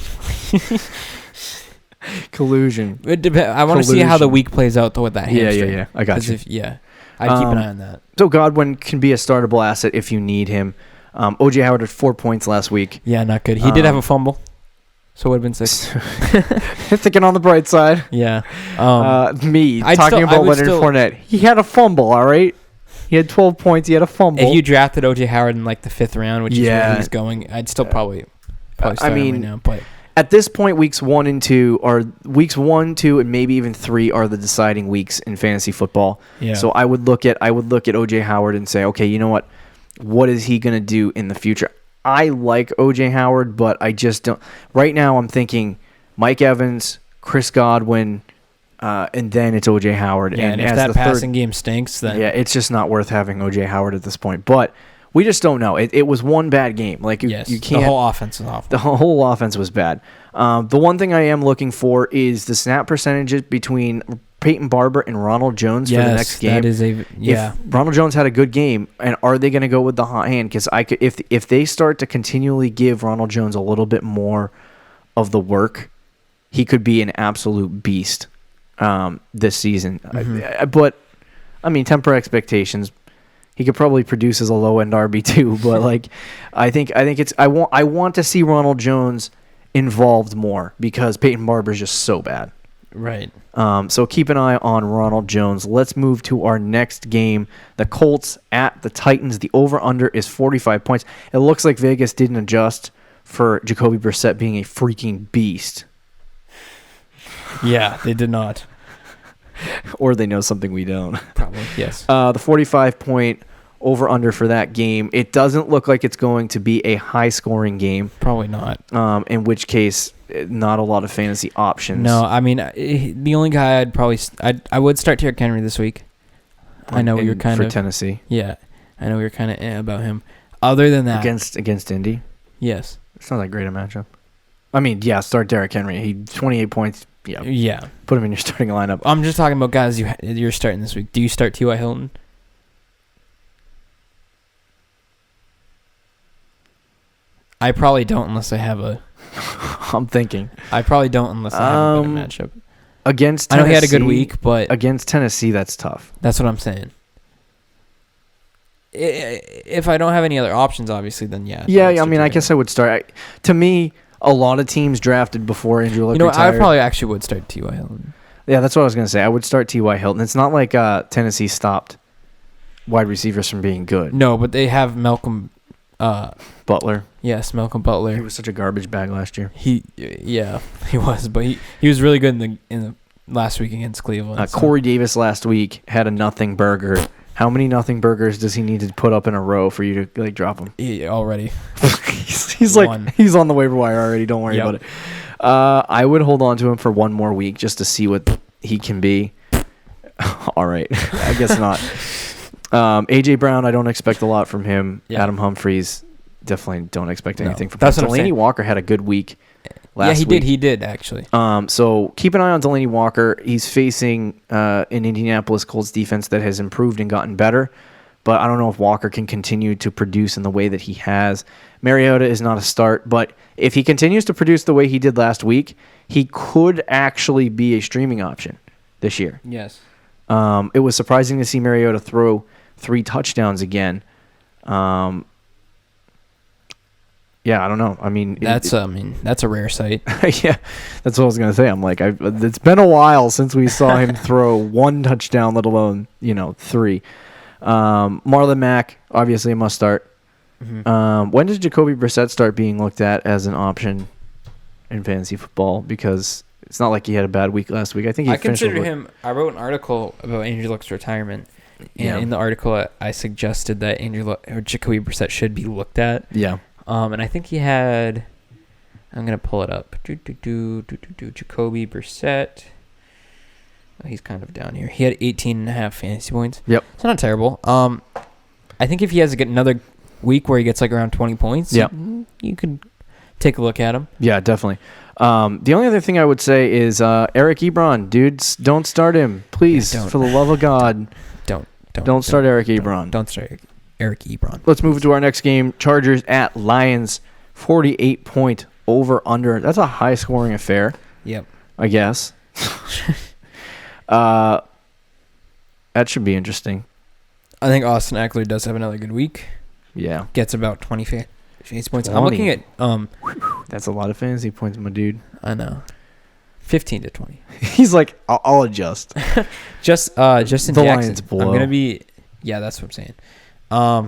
Collusion. I want to see how the week plays out with that hamstring. Yeah. I got you. I'd keep an eye on that. So Godwin can be a startable asset if you need him. O.J. Howard had 4 points last week. Yeah, not good. He did have a fumble, so it would have been 6. Thinking on the bright side. Yeah. Talking about Leonard Fournette. He had a fumble, all right? He had 12 points. He had a fumble. If you drafted O.J. Howard in like the 5th round, which is where he's going, I'd still probably start him right now. But at this point, weeks 1, 2, and maybe even 3 are the deciding weeks in fantasy football. Yeah. So I would look at O.J. Howard and say, okay, you know what? What is he going to do in the future? I like O.J. Howard, but I just don't. Right now, I'm thinking Mike Evans, Chris Godwin, and then it's O.J. Howard. Yeah, and if that passing game stinks, then it's just not worth having O.J. Howard at this point. But we just don't know. It was one bad game. Like you can't. The whole offense was awful. The whole offense was bad. The one thing I am looking for is the snap percentages between Peyton Barber and Ronald Jones for the next game. That is If Ronald Jones had a good game, and are they going to go with the hot hand? Because if they start to continually give Ronald Jones a little bit more of the work, he could be an absolute beast this season. Mm-hmm. But I mean, temper expectations. He could probably produce as a low end RB2, but like I think it's I want to see Ronald Jones involved more because Peyton Barber is just so bad. Right. So keep an eye on Ronald Jones. Let's move to our next game. The Colts at the Titans. The over-under is 45 points. It looks like Vegas didn't adjust for Jacoby Brissett being a freaking beast. Yeah, they did not. Or they know something we don't. Probably, yes. The 45-point over-under for that game. It doesn't look like it's going to be a high-scoring game. Probably not. In which case, not a lot of fantasy options. No, I mean, the only guy I would start Derrick Henry this week. I know you're kind of... For Tennessee. Yeah. I know you're kind of about him. Other than that... Against Indy? Yes. It's not that great a matchup. I mean, yeah, start Derrick Henry. He 28 points. Yeah. Put him in your starting lineup. I'm just talking about guys you're starting this week. Do you start T.Y. Hilton? I probably don't unless I have a... I'm thinking. I probably don't unless I have a better matchup. Against Tennessee, I know he had a good week, but... Against Tennessee, that's tough. That's what I'm saying. If I don't have any other options, obviously, then yeah. Yeah, I mean, I guess I would start. To me, a lot of teams drafted before Andrew Luck retired. I probably actually would start T.Y. Hilton. Yeah, that's what I was going to say. I would start T.Y. Hilton. It's not like Tennessee stopped wide receivers from being good. No, but they have Malcolm... Butler. Yes, Malcolm Butler. He was such a garbage bag last year. He was, but he was really good in the last week against Cleveland. Corey Davis last week had a nothing burger. How many nothing burgers does he need to put up in a row for you to drop him? Already. he's on the waiver wire already. Don't worry about it. I would hold on to him for one more week just to see what he can be. All right, I guess not. A.J. Brown, I don't expect a lot from him. Yeah. Adam Humphries, definitely don't expect anything from him. Delaney Walker had a good week last week. He did actually. So keep an eye on Delaney Walker. He's facing an Indianapolis Colts defense that has improved and gotten better, but I don't know if Walker can continue to produce in the way that he has. Mariota is not a start, but if he continues to produce the way he did last week, he could actually be a streaming option this year. Yes. It was surprising to see Mariota throw 3 touchdowns again. Yeah, I don't know. I mean, that's a rare sight. Yeah, that's what I was gonna say. I'm like, it's been a while since we saw him throw 1 touchdown, let alone 3. Marlon Mack, obviously a must start. Mm-hmm. When does Jacoby Brissett start being looked at as an option in fantasy football? Because it's not like he had a bad week last week. I think I considered him. I wrote an article about Andrew Luck's retirement. And in the article, I suggested that Jacoby Brissett should be looked at. Yeah. And I think he had... I'm going to pull it up. Jacoby Brissett. Oh, he's kind of down here. He had 18.5 fantasy points. Yep. It's not terrible. I think if he has another week where he gets around 20 points, you could take a look at him. Yeah, definitely. The only other thing I would say is Eric Ebron. Dudes, don't start him. Please, for the love of God. Don't start Eric Ebron. Don't start Eric Ebron. Let's move to our next game. Chargers at Lions. 48-point over-under. That's a high-scoring affair. Yep. I guess. That should be interesting. I think Austin Eckler does have another good week. Yeah. Gets about 20 fantasy points. I'm looking at... That's a lot of fantasy points, my dude. I know. 15 to 20. He's like, I'll adjust. Justin the Jackson. Lions blow. I'm going to be... Yeah, that's what I'm saying.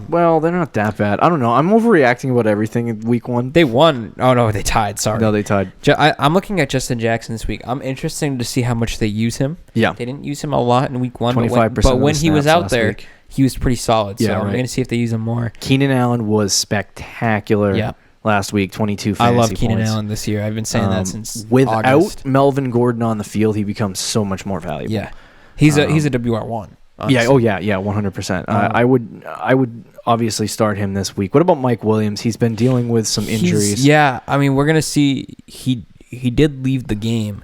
Well, they're not that bad. I don't know. I'm overreacting about everything in week 1. They won. Oh, no, they tied. Sorry. No, they tied. I'm looking at Justin Jackson this week. I'm interested to see how much they use him. Yeah. They didn't use him a lot in week 1. 25%. But when he was out there, he was pretty solid. So yeah, I'm going to see if they use him more. Keenan Allen was spectacular. Yeah. Last week, 22 fantasy points. I love Keenan Allen this year. I've been saying that since without August. Melvin Gordon on the field, he becomes so much more valuable. Yeah, he's a WR1. Honestly. Yeah. 100%. I would obviously start him this week. What about Mike Williams? He's been dealing with some injuries. Yeah, I mean, we're gonna see. He did leave the game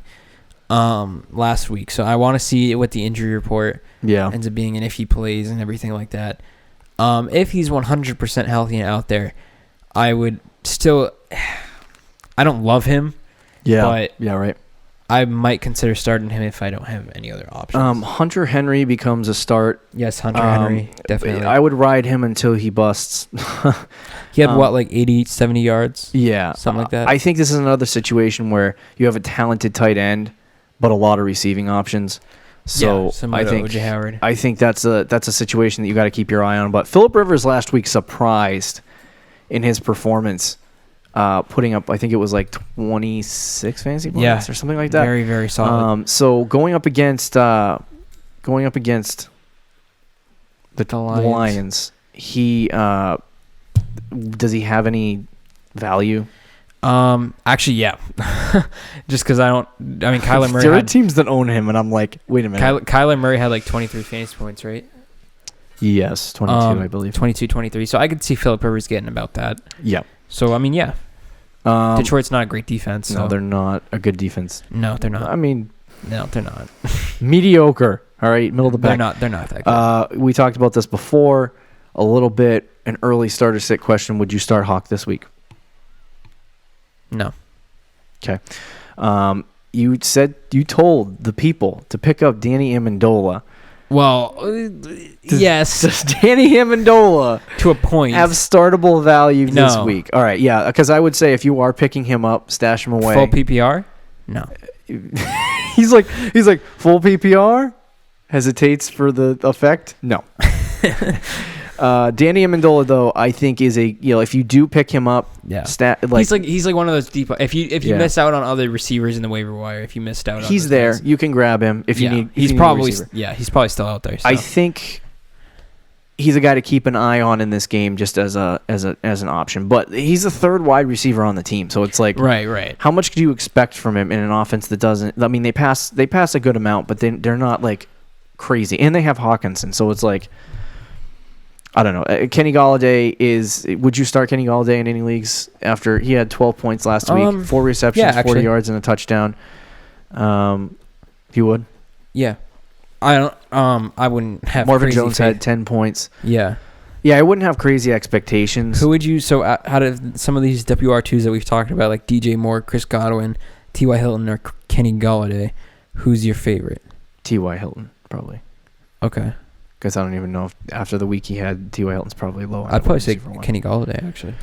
last week, so I want to see what the injury report ends up being and if he plays and everything like that. If he's 100% healthy and out there, I would still. I don't love him. Yeah. But yeah. Right. I might consider starting him if I don't have any other options. Hunter Henry becomes a start. Yes, Hunter Henry, definitely. I would ride him until he busts. He had, like 80, 70 yards? Yeah. Something like that? I think this is another situation where you have a talented tight end, but a lot of receiving options. So I think that's a situation that you got to keep your eye on. But Phillip Rivers last week surprised in his performance. Putting up, I think it was like 26 fantasy points or something like that. Very, very solid. So going up against the Lions, he does he have any value? Actually, yeah. Just because Kyler Murray. There are teams that own him, and I'm like, wait a minute. Kyler Murray had like 23 fantasy points, right? Yes, 22, I believe. 22, 23. So I could see Phillip Rivers getting about that. Yeah. So I mean, yeah. Detroit's not a great defense. So. No, they're not a good defense. No, they're not. I mean, no, they're not. Mediocre. All right, middle of the pack. They're not that good. We talked about this before a little bit. An early starter sit question: would you start Hawk this week? No. Okay. You told the people to pick up Danny Amendola. Well, yes. Does Danny Amendola to a point have startable value this week? All right, yeah, because I would say if you are picking him up, stash him away. Full PPR? No. he's like full PPR? Hesitates for the effect? No. Danny Amendola, though, I think is if you do pick him up, he's like one of those deep. If you miss out on other receivers in the waiver wire, if you missed out, he's there. Guys. You can grab him if you need. He's probably still out there. So. I think he's a guy to keep an eye on in this game, just as an option. But he's the third wide receiver on the team, so it's like right. How much do you expect from him in an offense that doesn't? I mean, they pass a good amount, but they're not like crazy, and they have Hawkinson, so it's like. I don't know. Kenny Golladay would you start Kenny Golladay in any leagues after he had 12 points last week, 4 receptions, 40 yards, and a touchdown? You would? Yeah. I wouldn't have Marvin Jones had 10 points. Yeah. Yeah, I wouldn't have crazy expectations. Who would you, out of some of these WR2s that we've talked about, like DJ Moore, Chris Godwin, T.Y. Hilton, or Kenny Golladay, who's your favorite? T.Y. Hilton, probably. Okay. Because I don't even know if after the week he had, T.Y. Hilton's probably low. I'd probably say Kenny Golladay, actually.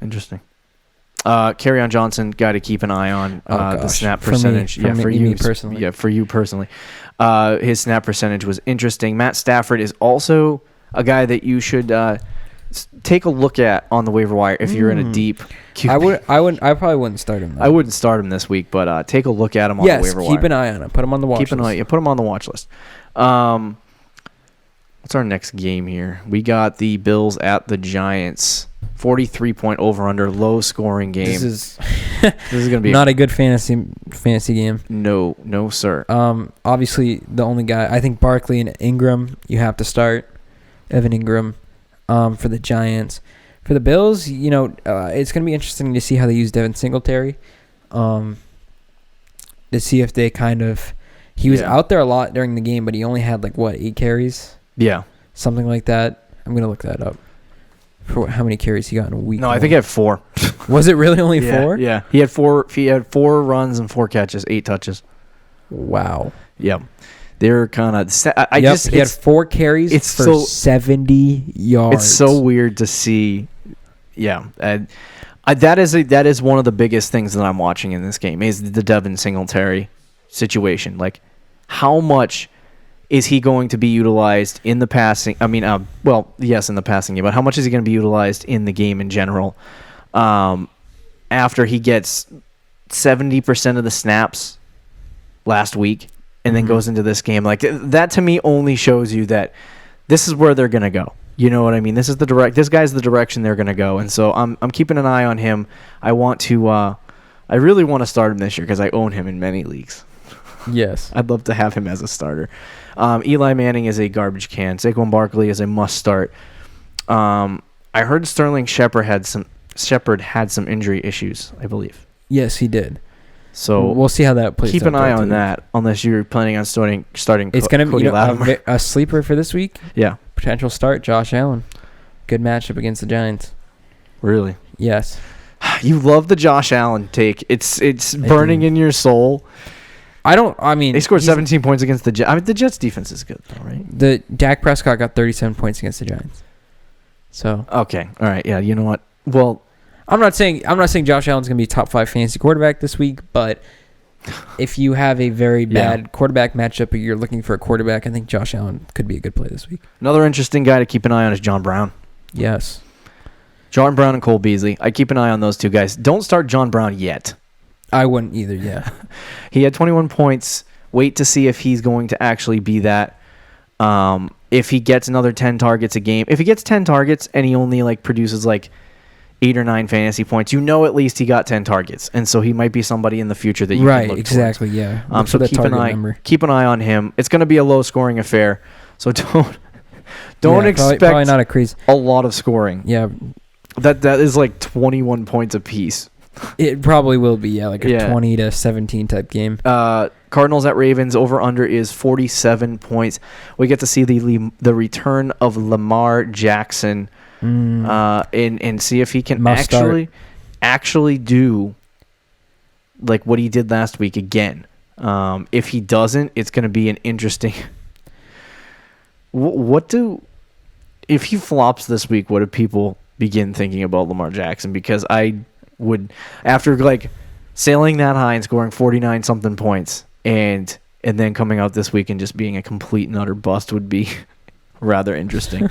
Interesting. Kerryon Johnson, guy to keep an eye on. The snap percentage. For me personally. Yeah, for you personally. His snap percentage was interesting. Matt Stafford is also a guy that you should take a look at on the waiver wire if you're in a deep QB. I probably wouldn't start him. I wouldn't start him this week, but take a look at him on the waiver wire. Keep an eye on him. Put him on the watch list. Put him on the watch list. What's our next game here? We got the Bills at the Giants. 43-point over/under, low scoring game. This is gonna be not a good fantasy game. No, sir. Obviously the only guy I think Barkley and Ingram you have to start. Evan Ingram, for the Giants. For the Bills, it's gonna be interesting to see how they use Devin Singletary. To see if they kind of. He was out there a lot during the game, but he only had 8 carries? Yeah. Something like that. I'm going to look that up. For how many carries he got in a week? No, I think he had 4. Was it really only 4? Yeah. He had 4 runs and 4 catches, 8 touches. Wow. Yep. They're kind of he had 4 carries for 70 yards. It's so weird to see. Yeah. That is one of the biggest things that I'm watching in this game is the Devin Singletary situation. How much is he going to be utilized in the passing? I mean, yes, in the passing game, but how much is he going to be utilized in the game in general? After he gets 70% of the snaps last week and then goes into this game, that to me only shows you that this is where they're going to go. You know what I mean? This guy's the direction they're going to go, and so I'm keeping an eye on him. I really want to start him this year because I own him in many leagues. Yes. I'd love to have him as a starter. Eli Manning is a garbage can. Saquon Barkley is a must start. I heard Sterling Shepard had some injury issues, I believe. Yes, he did. So we'll see how that plays out. Keep an eye on that, unless you're planning on starting it's going to be a sleeper for this week. Yeah. Potential start, Josh Allen. Good matchup against the Giants. Really? Yes. You love the Josh Allen take. It's burning in your soul. They scored 17 points against the Jets. The Jets defense is good, though, right? The Dak Prescott got 37 points against the Giants. So okay, all right, yeah. You know what? Well, I'm not saying Josh Allen's gonna be a top 5 fantasy quarterback this week, but if you have a very bad quarterback matchup, or you're looking for a quarterback, I think Josh Allen could be a good play this week. Another interesting guy to keep an eye on is John Brown. Yes, John Brown and Cole Beasley. I keep an eye on those two guys. Don't start John Brown yet. I wouldn't either, yeah. He had 21 points. Wait to see if he's going to actually be that. if he gets another 10 targets a game, if he gets 10 targets and he only like produces like 8 or 9 fantasy points, at least he got 10 targets, and so he might be somebody in the future that you can look exactly towards. Yeah. So keep an eye on him. It's going to be a low scoring affair, so don't expect probably not a crazy a lot of scoring. Yeah, that is like 21 points apiece. It probably will be a 20 to 17 type game. Cardinals at Ravens, over under is 47 points. We get to see the return of Lamar Jackson. And see if he can actually do like what he did last week again. If he doesn't, it's going to be an interesting. If he flops this week, what do people begin thinking about Lamar Jackson? Because I would, after like sailing that high and scoring 49 something points, and then coming out this week and just being a complete and utter bust would be rather interesting.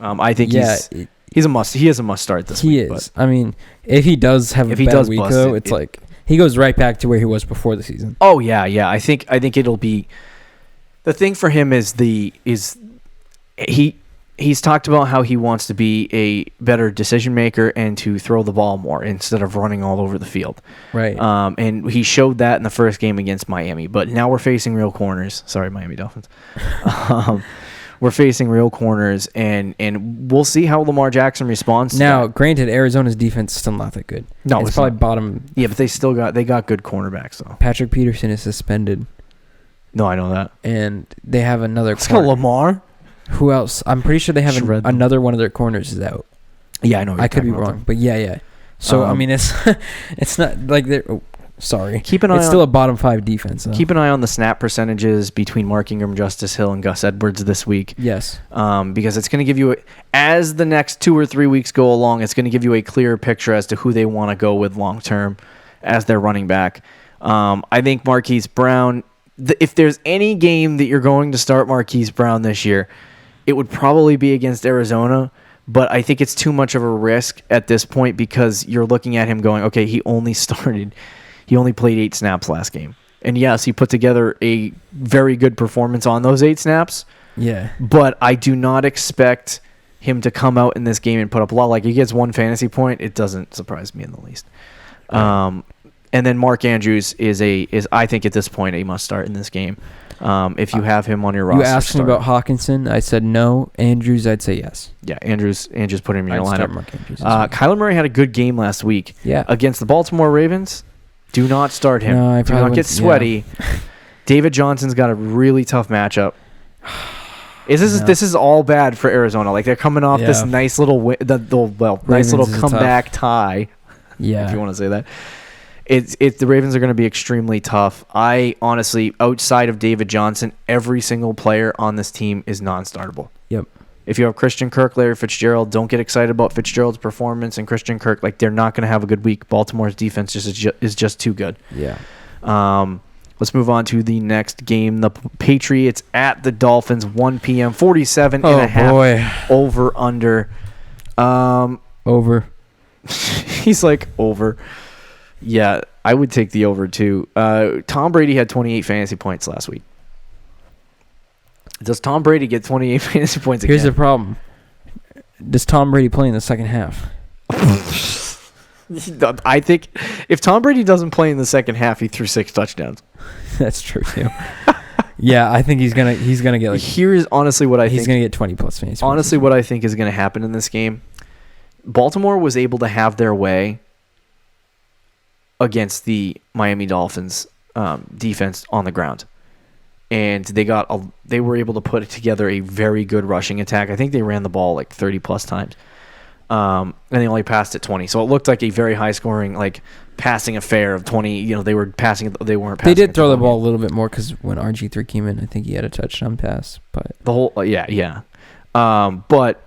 I think he's a must. He is a must start this week. He is. But I mean, if he does have a bad week, though, it's like he goes right back to where he was before the season. Oh yeah. I think it'll be. The thing for him is he's talked about how he wants to be a better decision maker and to throw the ball more instead of running all over the field. Right. And he showed that in the first game against Miami. But now we're facing real corners. Sorry, Miami Dolphins. We're facing real corners, and we'll see how Lamar Jackson responds. Now, granted, Arizona's defense is still not that good. No, it's probably bottom. Yeah, but they got good cornerbacks though. Patrick Peterson is suspended. No, I know that. And they have another. Let's go Lamar. Who else? I'm pretty sure they have another one of their corners is out. Yeah, I know. I could be wrong, but yeah. So I mean, it's not like they're. Sorry. It's still a bottom 5 defense. Keep an eye on the snap percentages between Mark Ingram, Justice Hill, and Gus Edwards this week. Yes. Because it's going to give you, as the next 2 or 3 weeks go along, it's going to give you a clearer picture as to who they want to go with long term as their running back. I think Marquise Brown, if there's any game that you're going to start Marquise Brown this year, it would probably be against Arizona. But I think it's too much of a risk at this point because you're looking at him going, okay, he only played 8 snaps last game. And yes, he put together a very good performance on those 8 snaps. Yeah. But I do not expect him to come out in this game and put up a lot. Like, he gets 1 fantasy point, it doesn't surprise me in the least. Right. And then Mark Andrews is I think at this point a must start in this game. If you have him on your roster. You asked me about Hawkinson. I said no. Andrews, I'd say yes. Yeah, Andrews put him in your lineup. Mark Andrews Kyler Murray had a good game last week. Yeah. Against the Baltimore Ravens. Do not start him. No, do not get sweaty. Yeah. David Johnson's got a really tough matchup. This is all bad for Arizona. Like, they're coming off this nice little nice little comeback tie. Yeah, if you want to say that. The Ravens are going to be extremely tough. I honestly, outside of David Johnson, every single player on this team is non-startable. Yep. If you have Christian Kirk, Larry Fitzgerald, don't get excited about Fitzgerald's performance and Christian Kirk. Like, they're not going to have a good week. Baltimore's defense is just too good. Yeah. Let's move on to the next game. The Patriots at the Dolphins, 1 p.m., 47 and a half. Boy. Over, under. Over. He's like, over. Yeah, I would take the over, too. Tom Brady had 28 fantasy points last week. Does Tom Brady get 28 fantasy points again? Here's the problem. Does Tom Brady play in the second half? I think if Tom Brady doesn't play in the second half, he threw 6 touchdowns. That's true, too. Yeah, I think he's gonna get like. Here's honestly what I think. He's gonna get 20 plus fantasy. Honestly, what I think is gonna happen in this game. Baltimore was able to have their way against the Miami Dolphins defense on the ground. And they were able to put together a very good rushing attack. I think they ran the ball like 30 plus times. And they only passed it 20. So it looked like a very high scoring, like, passing affair of 20. They were passing. They weren't passing. They did throw the ball a little bit more because when RG3 came in, I think he had a touchdown pass. But the whole, yeah. But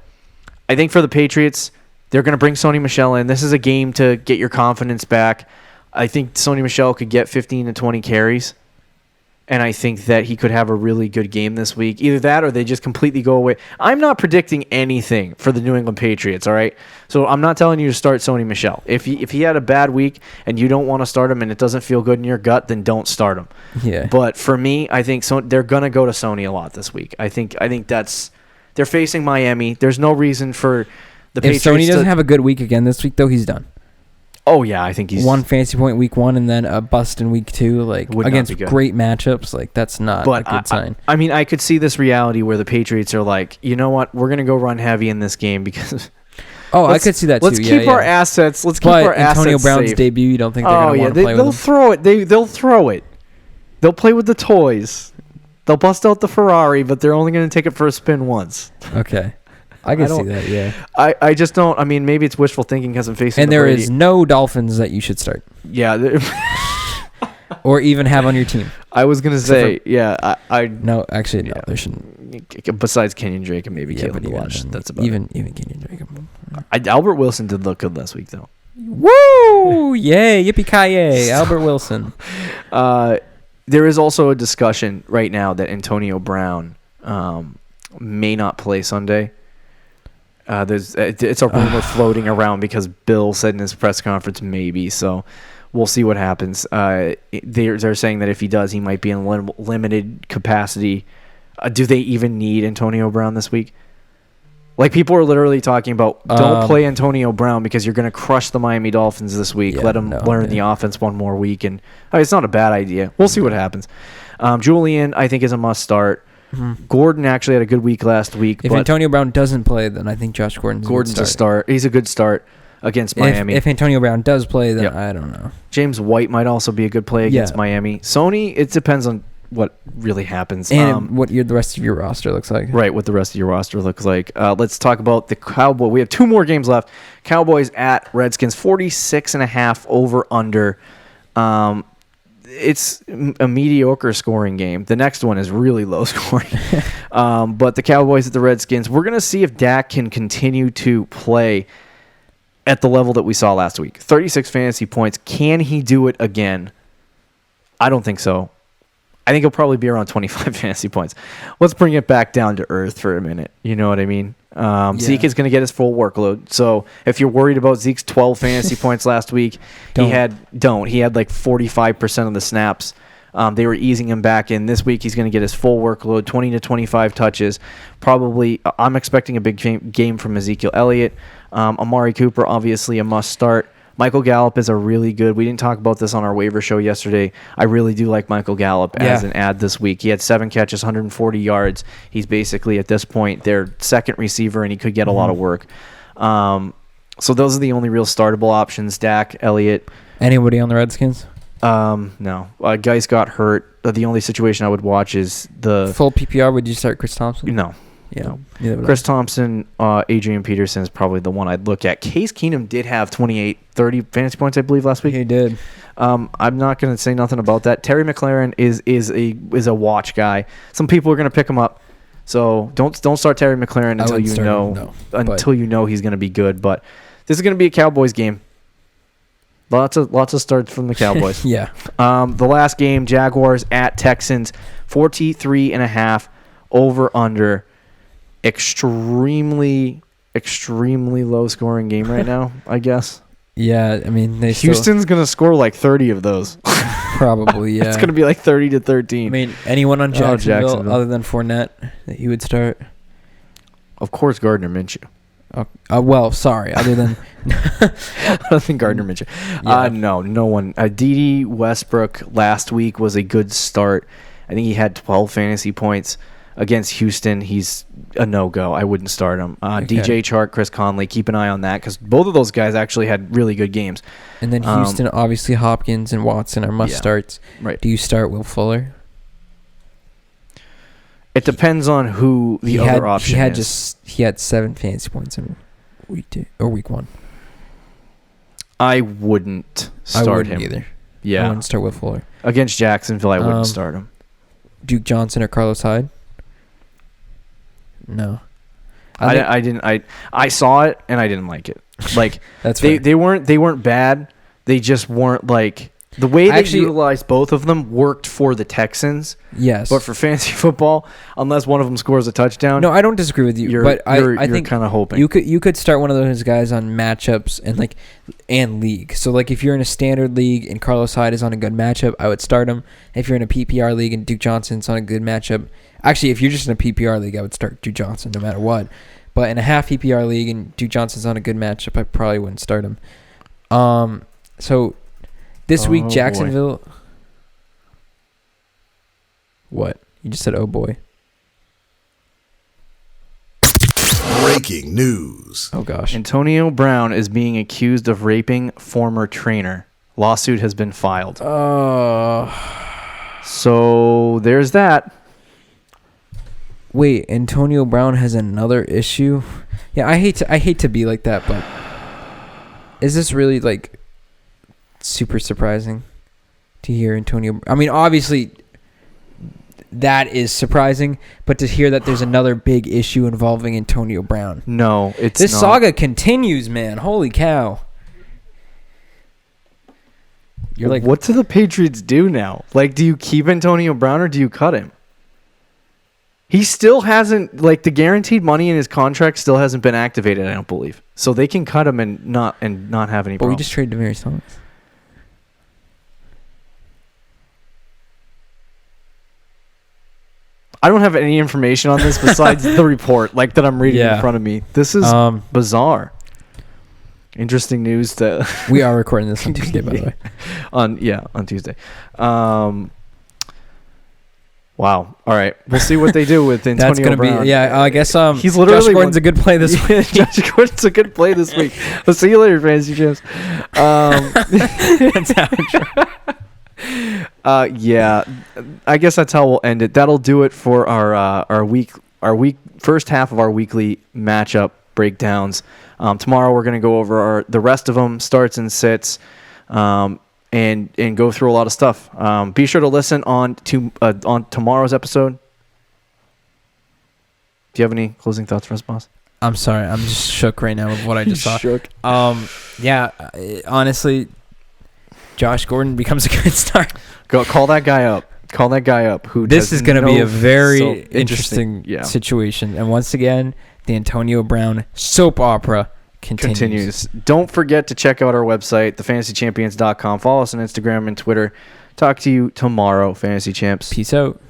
I think for the Patriots, they're going to bring Sony Michel in. This is a game to get your confidence back. I think Sony Michel could get 15 to 20 carries. And I think that he could have a really good game this week. Either that or they just completely go away. I'm not predicting anything for the New England Patriots, all right? So I'm not telling you to start Sony Michel. If he had a bad week and you don't want to start him and it doesn't feel good in your gut, then don't start him. Yeah. But for me, I think they're going to go to Sony a lot this week. I think that's they're facing Miami. There's no reason for the Patriots. If Sony doesn't have a good week again this week, though, he's done. Oh, yeah, I think he's... 1 fantasy point week 1 and then a bust in week 2, like, against great matchups. Like, that's not a good sign. I mean, I could see this reality where the Patriots are like, you know what? We're going to go run heavy in this game because... I could see that, too. Let's keep our assets. Let's keep our assets Antonio Brown's safe. debut, you don't think they're going to want to play with him? They'll throw it. They'll throw it. They'll play with the toys. They'll bust out the Ferrari, but they're only going to take it for a spin once. Okay. I can see that, yeah. I just don't. I mean, maybe it's wishful thinking because I'm facing. And there is no Dolphins that you should start. Yeah. Or even have on your team. I was gonna say, No, actually, no. There shouldn't. Besides Kenyon Drake and maybe Kalen DeWash, that's about even Kenyon Drake. Albert Wilson did look good last week, though. Woo! Yay! Yippee-ki-yay! Albert Wilson. There is also a discussion right now that Antonio Brown may not play Sunday. It's a rumor floating around because Bill said in his press conference maybe, so we'll see what happens. They're saying that if he does, he might be in limited capacity. Do they even need Antonio Brown this week? Like, people are literally talking about don't play Antonio Brown because you're going to crush the Miami Dolphins this week. Let him learn the offense one more week, and it's not a bad idea. We'll see what happens. Julian, I think, is a must start. Mm-hmm. Gordon actually had a good week last week. If Antonio Brown doesn't play, then I think Josh Gordon's a start. He's a good start against Miami. If Antonio Brown does play, then I don't know. James White might also be a good play against Miami. Sony, it depends on what really happens. And what the rest of your roster looks like. Right, what the rest of your roster looks like. Let's talk about the Cowboys. We have 2 more games left. Cowboys at Redskins, 46.5 over-under. It's a mediocre scoring game. The next one is really low scoring. But the Cowboys at the Redskins, we're going to see if Dak can continue to play at the level that we saw last week. 36 fantasy points. Can he do it again? I don't think so. I think he'll probably be around 25 fantasy points. Let's bring it back down to earth for a minute. You know what I mean? Zeke is going to get his full workload. So if you're worried about Zeke's 12 fantasy points last week, he had like 45% of the snaps. They were easing him back in. This week he's going to get his full workload, 20 to 25 touches. Probably, I'm expecting a big game from Ezekiel Elliott. Amari Cooper, obviously a must start. Michael Gallup is a really good. We didn't talk about this on our waiver show yesterday. I really do like Michael Gallup as an ad this week. He had 7 catches, 140 yards. He's basically at this point their second receiver, and he could get a lot of work. So those are the only real startable options. Dak, Elliott. Anybody on the Redskins? No. Geis got hurt. The only situation I would watch is the full PPR. Would you start Chris Thompson? No. Yeah. No. Chris Thompson, Adrian Peterson is probably the one I'd look at. Case Keenum did have 30 fantasy points, I believe, last week. He did. I'm not going to say nothing about that. Terry McLaurin is a watch guy. Some people are going to pick him up. So don't start Terry McLaurin until you know he's going to be good. But this is going to be a Cowboys game. Lots of starts from the Cowboys. Yeah. The last game, Jaguars at Texans, 43.5 over under. Extremely low scoring game right now, I guess. Yeah, I mean, Houston's going to score like 30 of those. Probably, yeah. It's going to be like 30 to 13. I mean, anyone on Jacksonville other than Fournette that you would start? Of course, Gardner Minshew. Well, sorry. Other than other than Gardner Minshew. Yeah. No one. Dede Westbrook last week was a good start. I think he had 12 fantasy points. Against Houston, he's a no-go. I wouldn't start him. DJ Chark, Chris Conley, keep an eye on that because both of those guys actually had really good games. And then Houston, obviously Hopkins and Watson are must-starts. Right. Do you start Will Fuller? It depends on who the other option is. He had 7 fantasy points in week 2 or week 1. I wouldn't start him either. Yeah. I wouldn't start Will Fuller. Against Jacksonville, I wouldn't start him. Duke Johnson or Carlos Hyde? No. I didn't. I saw it and I didn't like it. Like That's they weren't bad. They just weren't like The way they utilized both of them worked for the Texans. Yes. But for fantasy football, unless one of them scores a touchdown. No, I don't disagree with you. But I think kind of hoping. You could start one of those guys on matchups and league. So, like, if you're in a standard league and Carlos Hyde is on a good matchup, I would start him. If you're in a PPR league and Duke Johnson's on a good matchup. Actually, if you're just in a PPR league, I would start Duke Johnson no matter what. But in a half PPR league and Duke Johnson's on a good matchup, I probably wouldn't start him. So this week, Jacksonville. Boy. What? You just said, oh boy. Breaking news. Oh gosh. Antonio Brown is being accused of raping former trainer. Lawsuit has been filed. So there's that. Wait, Antonio Brown has another issue? Yeah, I hate to be like that, but is this really like super surprising to hear Antonio? I mean, obviously that is surprising, but to hear that there's another big issue involving Antonio Brown. No, it's this not. Saga continues, man. Holy cow. You're like, what do the Patriots do now? Like, do you keep Antonio Brown or do you cut him? He still hasn't, like, the guaranteed money in his contract still hasn't been activated, I don't believe. So they can cut him and not have any problems. But we just traded Demaryius Thomas. I don't have any information on this besides the report, like, that I'm reading in front of me. This is bizarre. Interesting news that we are recording this on Tuesday, by the way. On Tuesday. Wow. All right. We'll see what they do with Antonio Brown. I guess he's literally Josh Gordon's a good play this week. Josh Gordon's a good play this week. We'll see you later, fantasy champs. That's yeah. I guess that's how we'll end it. That'll do it for our first half of our weekly matchup breakdowns. Tomorrow we're going to go over the rest of them, starts and sits. And go through a lot of stuff. Be sure to listen on tomorrow's episode. Do you have any closing thoughts for us, boss? I'm sorry. I'm just shook right now with what I just saw. Shook. Honestly, Josh Gordon becomes a good start. Call that guy up. Call that guy up. This is going to be a very interesting situation. And once again, the Antonio Brown soap opera continues. Don't forget to check out our website, thefantasychampions.com. Follow us on Instagram and Twitter. Talk to you tomorrow, Fantasy Champs. Peace out.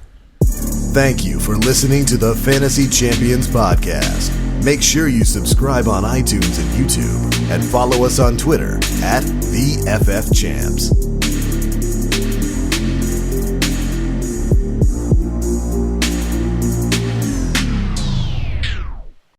Thank you for listening to the Fantasy Champions podcast. Make sure you subscribe on iTunes and YouTube and follow us on Twitter @TheFFChamps.